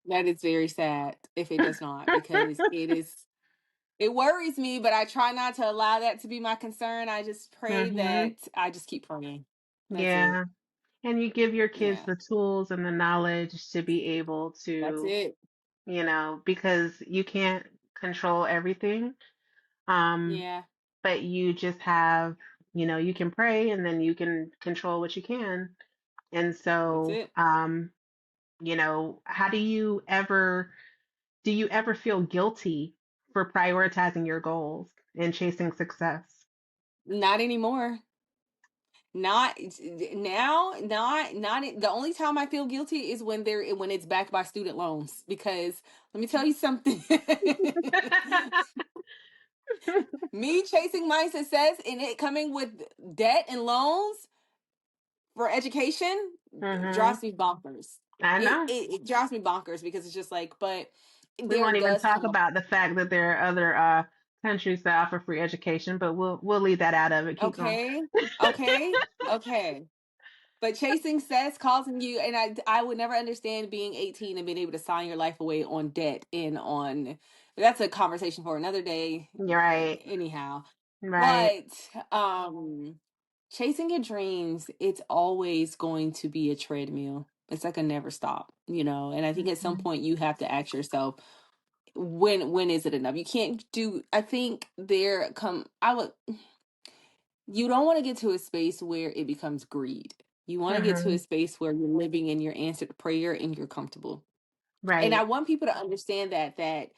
that is very sad if it does not, because it worries me, but I try not to allow that to be my concern. I just pray that Mhm. I just keep praying. That's it. Yeah. And you give your kids Yeah. the tools and the knowledge to be able That's to, it. because you can't control everything. Um, Yeah. but you just have, you can pray and then you can control what you can. And That's so, it. how do you ever feel guilty for prioritizing your goals and chasing success? Not anymore. Not now. The only time I feel guilty is when it's backed by student loans. Because let me tell you something. Me chasing my success and it coming with debt and loans for education Hmm. drives me bonkers. I know. It drives me bonkers because it's just like, but We there won't even does talk come a about the fact that there are other countries that offer free education, but we'll leave that out of it. Keep going. okay, okay, okay. But chasing success, causing you, and I would never understand being 18 and being able to sign your life away on debt and on. That's a conversation for another day. You're right. Anyhow, Right. but chasing your dreams, it's always going to be a treadmill. It's like a never stop, you know. And I think at some Mhm. point you have to ask yourself, when is it enough? You can't do. I think there come. I would. You don't want to get to a space where it becomes greed. You want to get to a Mhm. space where you're living in your answered prayer and you're comfortable. And I Right. want people to understand that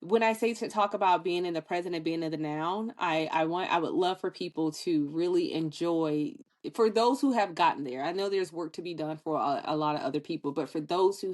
when I say to talk about being in the present and being in the now, I would love for people to really enjoy, for those who have gotten there. I know there's work to be done for a lot of other people, but for those who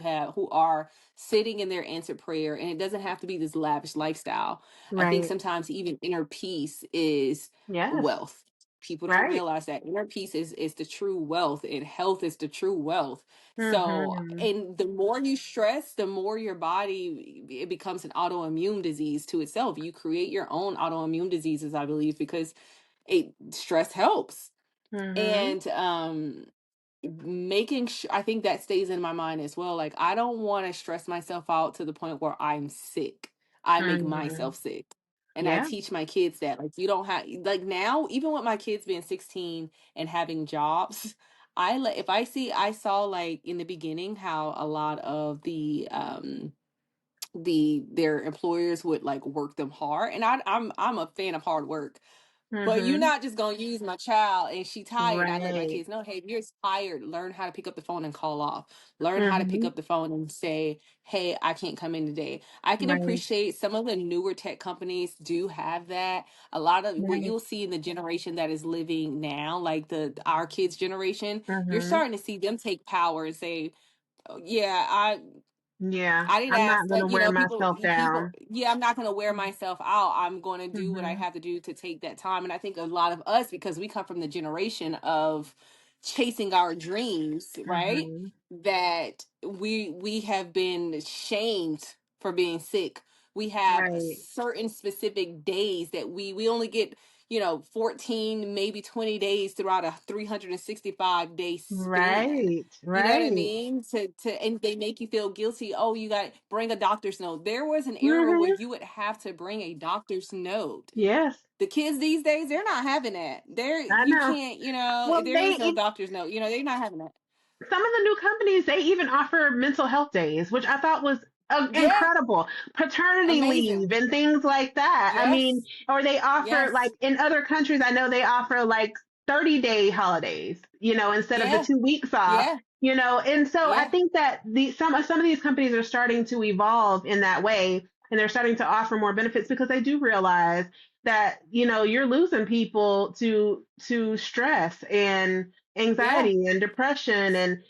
are sitting in their answered prayer, and it doesn't have to be this lavish lifestyle. I think Right. sometimes even inner peace is Yes. wealth. People don't Right. realize that inner peace is the true wealth, and health is the true wealth. So, Mhm. and the more you stress, the more your body, it becomes an autoimmune disease to itself. You create your own autoimmune diseases, I believe, because stress helps. Mhm. And making sure, I think that stays in my mind as well. Like, I don't want to stress myself out to the point where I'm sick. I make Mhm. myself sick. And I Yeah. teach my kids that, like, you don't have, like, now, even with my kids being 16 and having jobs, if I saw, like, in the beginning how a lot of their employers would like work them hard. And I'm a fan of hard work, but you're Mhm. not just gonna use my child and she tired. I let my Right. kids know, hey, if you're tired, learn how to pick up the phone and call off. Learn how to pick Mhm. up the phone and say, hey, I can't come in today. I can Right. appreciate some of the newer tech companies do have that. A lot of what Right. you'll see in the generation that is living now, like the our kids' generation, you're Mhm. starting to see them take power and say, oh, yeah, Yeah. I didn't I'm ask, not gonna wear myself people, down. yeah, I'm not going to wear myself out. I'm going to do what I Mhm. have to do to take that time. And I think a lot of us, because we come from the generation of chasing our dreams, right? Mhm. That we have been shamed for being sick. We have Right. certain specific days that we only get, 14, maybe 20 days throughout a 365-day span. Right. You know what I Right. mean? And they make you feel guilty. Oh, you got bring a doctor's note. There was an era where Mhm. you would have to bring a doctor's note. Yes. The kids these days, they're not having that. I You know. can't, Well, there is no doctor's note. They're not having that. some of the new companies, they even offer mental health days, which I thought was Yeah, incredible. Paternity amazing. leave and things like that. I mean, Yes, or they offer, like yes, in other countries, I know they offer like 30-day holidays, instead of the yeah, 2 weeks off. yeah, And so I yeah, think that some of these companies are starting to evolve in that way, and they're starting to offer more benefits because they do realize that you're losing people to stress and yeah, anxiety and depression, and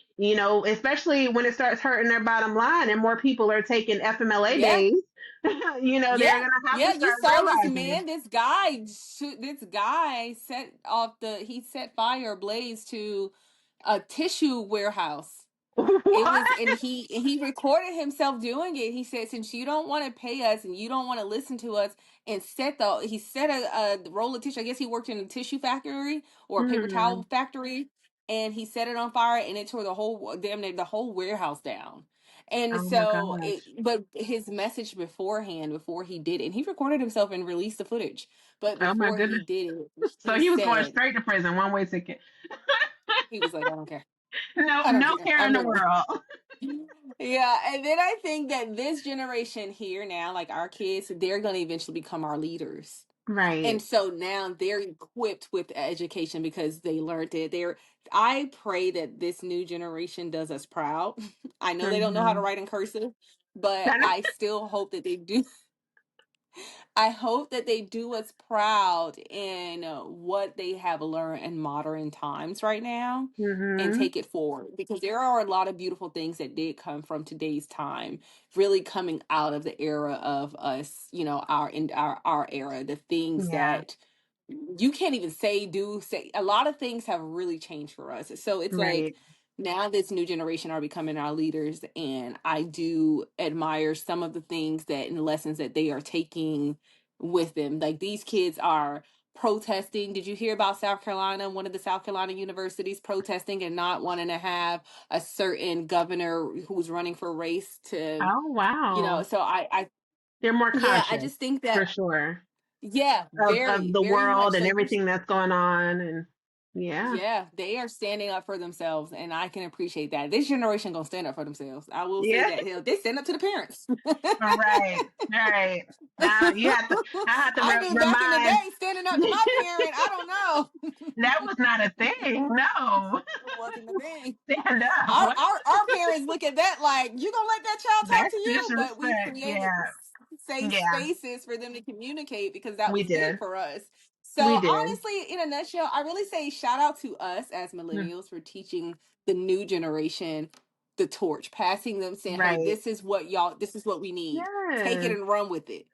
especially when it starts hurting their bottom line and more people are taking FMLA yeah. days. Yeah, They're gonna have to yeah. You start saw this realizing. man, this guy he set fire ablaze to a tissue warehouse. It What? was, and he recorded himself doing it. He said, since you don't want to pay us and you don't want to listen to us, and he set a roll of tissue. I guess he worked in a tissue factory or a paper towel Mm. factory, and he set it on fire, and it tore the whole damn near the whole warehouse down. And Oh my so gosh. but his message beforehand, before he did it, and he recorded himself and released the footage, but Oh my before he goodness. did it, So he he was going said, straight to prison, one way ticket. he was like, I don't care. No, I don't no care. care I'm in the doing it. world. Yeah, and then I think that this generation here now, like our kids, they're going to eventually become our leaders. And Right. so now they're equipped with education because they learned it. I pray that this new generation does us proud. I know they don't know how to Hmm. write in cursive, but I still hope that they do. I hope that they do us proud in what they have learned in modern times right now and Hmm. take it forward, because there are a lot of beautiful things that did come from today's time, really coming out of the era of us, our era, the things Yeah. that you can't even say a lot of things have really changed for us. So it's like Right. now this new generation are becoming our leaders, and I do admire some of the things that and lessons that they are taking with them. Like these kids are protesting. Did you hear about South Carolina, one of the South Carolina universities protesting and not wanting to have a certain governor who's running for race to, Oh wow. so I They're more yeah, I conscious just think for that, sure yeah, of very, the very much world and so. everything that's going on, and yeah. Yeah, they are standing up for themselves, and I can appreciate that. This generation gonna stand up for themselves. I will say Yeah. that. Hell, they stand up to the parents. All right. All right. Now you have to. I have to I knew back in the remind. day, standing up to my parent. I don't That know. was not a thing. No. It wasn't a thing. Stand up. Our, What? our our parents look at that like, you gonna let that child talk That's to you? But we disrespect. created Yeah. safe Yeah. spaces for them to communicate because that We was good did. for us. So We did. honestly, in a nutshell, I really say shout out to us as Hmm. millennials for teaching the new generation the torch, passing them, saying, hey, Right. this is what we need. Take it Yes. and run with it.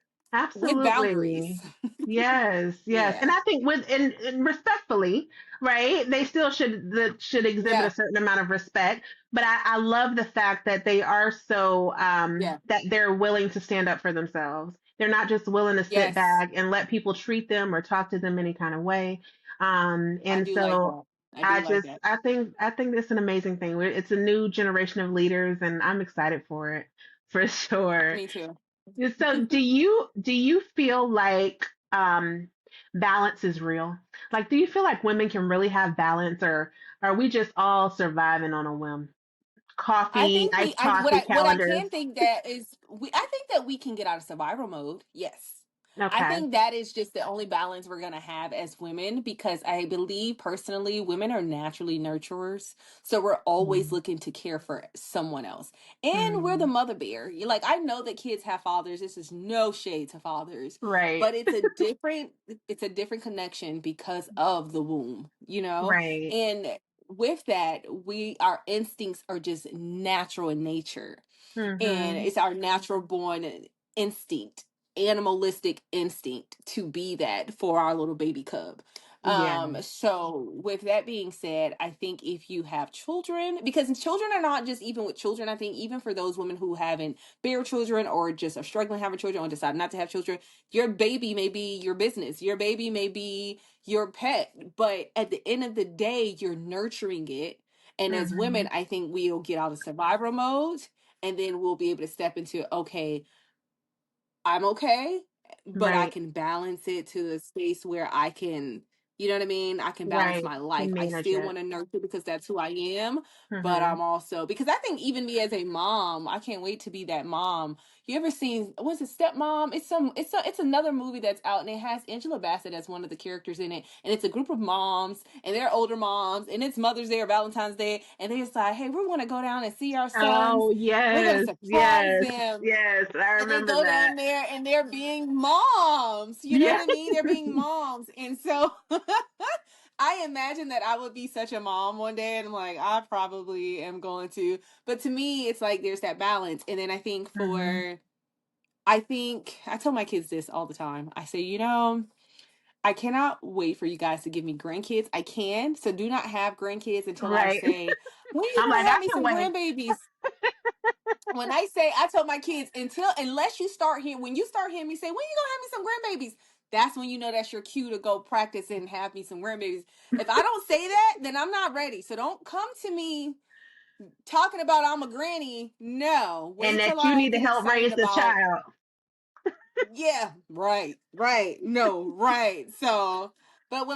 With boundaries. Absolutely. Yes, yes. And Yeah. I think and respectfully, right? They still should exhibit a Yeah. certain amount of respect. But I love the fact that they are so Yeah. that they're willing to stand up for themselves. They're not just willing to sit Yes. back and let people treat them or talk to them any kind of way. I And do like so that. I do like that. I think it's an amazing thing. It's a new generation of leaders, and I'm excited for it, for sure. Me too. So, do you feel like balance is real? Like, do you feel like women can really have balance, or are we just all surviving on a whim? I Coffee, think iced what coffee, I calendars. can think that is I think that we can get out of survival mode. Yes. I Okay. think that is just the only balance we're going to have as women because I believe personally women are naturally nurturers. So we're always Mhm. looking to care for someone else. And we're the Mhm. mother bear. Like I know that kids have fathers. This is no shade to fathers, Right. but it's a different connection because of the womb, you know? Right. And with that, our instincts are just natural in nature, and Mhm. it's our natural born instinct, animalistic instinct to be that for our little baby cub. Yeah. So with that being said, I think if you have children, because children are not just, even with children, I think even for those women who haven't bear children or just are struggling having children or decide not to have children, your baby may be your business, your baby may be your pet, but at the end of the day you're nurturing it. And as women, Mhm. I think we'll get out of survival mode, and then we'll be able to step into, okay, I'm okay, but I Right. can balance it to a space where I can, you know what I mean? I can balance Right. my Can life. I manage still it. want to nurture because that's who I am, but Mhm. I'm also, because I think even me as a mom, I can't wait to be that mom. You ever seen, what's it, Stepmom? It's another movie that's out, and it has Angela Bassett as one of the characters in it, and it's a group of moms and they're older moms, and it's Mother's Day or Valentine's Day, and they decide, hey, we're going to go down and see our sons. Oh, We're going to yes. surprise Yes. them, Yes. I and they remember go that. down there and they're being moms. You know Yeah. what I mean? They're being moms. And so I imagine that I would be such a mom one day. And I'm like, I probably am going to. But to me, it's like there's that balance. And then Mhm. I think I tell my kids this all the time. I say, I cannot wait for you guys to give me grandkids. I can. So do not have grandkids until I Right. say, when are you I'm going like, to I have me can some wait. grandbabies? When I say, I tell my kids, unless you start hearing, when you start hearing me say, when you gonna have me some grandbabies, that's when you know that's your cue to go practice and have me some grandbabies. If I don't say that, then I'm not ready. So don't come to me talking about I'm a granny. No, And wait that till you I need to get help excited raise the about, child. yeah, right, no, right. So, but will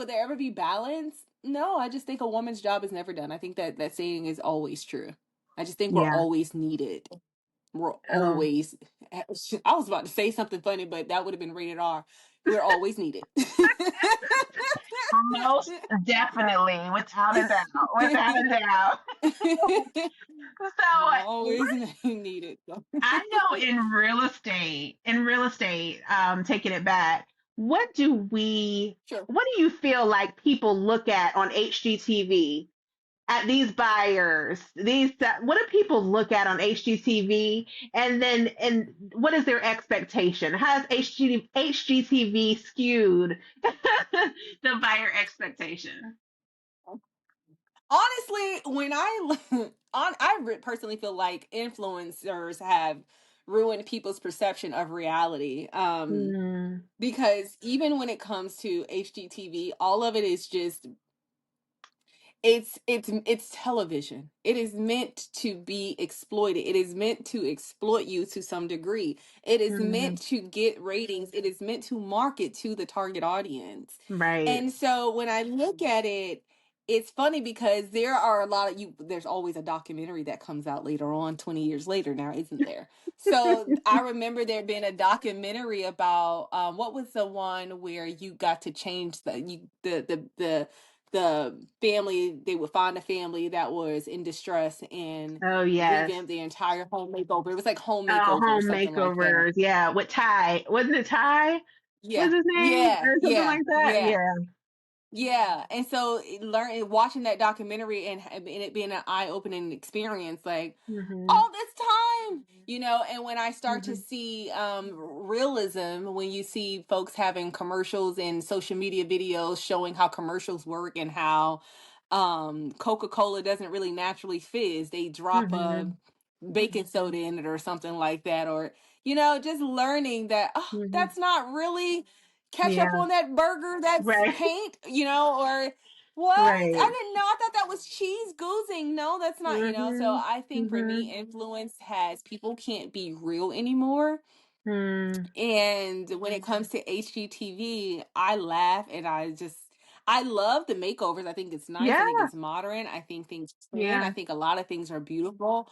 there ever be balance? No, I just think a woman's job is never done. I think that that saying is always true. I just think we're Yeah. always needed. We're Oh, always, I was about to say something funny, but that would have been rated R. We're always needed. most definitely, without a doubt. Without a doubt. So, Always needed. I know in real estate, taking it back, Sure. what do you feel like people look at on HGTV at these buyers? What do people look at on HGTV? And what is their expectation? How is HGTV skewed the buyer expectation? Honestly, when personally feel like influencers have ruined people's perception of reality. Mm, Because even when it comes to HGTV, all of it is just it's television. It is meant to be exploited. It is meant to exploit you to some degree. It is mm, meant to get ratings. It is meant to market to the target audience. right. And so when I look at it, it's funny because there are a lot of you there's always a documentary that comes out later on, 20 years later now, isn't there? So I remember there being a documentary about what was the one where you got to change the family, they would find a family that was in distress and Oh, yes. revamp the entire home makeover. It was like home Oh, makeover or home something like that. makeovers. Yeah, with Ty. Wasn't it Ty? Yeah, Was his name yeah, or something yeah, like that? yeah. Yeah. Yeah, and so watching that documentary and it being an eye-opening experience, like Mhm. all this time, and when I start to Mhm. see realism, when you see folks having commercials and social media videos showing how commercials work and how Coca-Cola doesn't really naturally fizz, they drop a Mhm. baking soda in it or something like that, or just learning that, oh, Mhm. that's not really ketchup Yeah. on that burger, that's Right. paint, or What? I Right. didn't know. I thought that was cheese goozing. No, that's not, so Mhm. I think for me, Mhm. influence has people can't be real anymore. Mm. And when it comes to HGTV, I laugh and I love the makeovers. I think it's nice. I think Yeah. it's modern. I think things trend. I Yeah. think a lot of things are beautiful.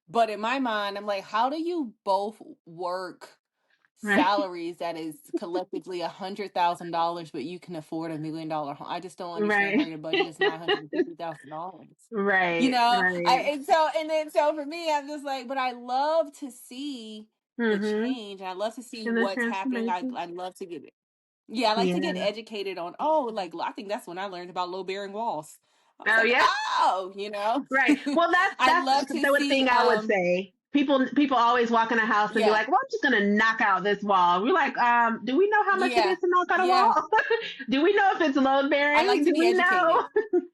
But in my mind, I'm like, how do you both work Right. salaries that is collectively $100,000, but you can afford $1 million home? I just don't understand how Right. your budget is $950,000. Right. Right. And so for me, I'm just like, but I love to see the Mhm. change. And I love to see And the what's happening. transformation. I love to get it. Yeah, I like to get Yeah. educated on, oh, like I think that's when I learned about low bearing walls. I was Oh like, yeah. oh. Right. Well, I that's love to the see thing I would say. People always walk in a house and be yeah, like, "Well, I'm just gonna knock out this wall." We're like, do we know how much it yeah, is to knock out a yeah. wall? Do we know if it's load I like bearing? to Do be we know? educated.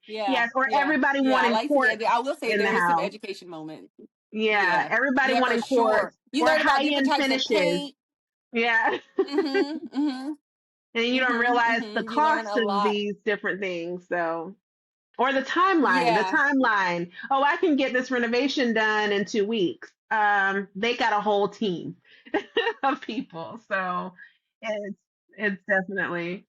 Yeah, Yes. Or yeah, everybody yeah. I wanting like to be quartz I will say in the there is some house. education moment. Yeah. Yeah. Everybody Yeah, for wanting quartz sure. You or learn about high different end types of finishes. paint. Yeah. Mhm. Mhm. And you don't Mhm. realize the Mhm. You learn cost a of lot. these different things. So, or the timeline, the Yeah. timeline. Oh, I can get this renovation done in 2 weeks. They got a whole team of people. So it's it's definitely.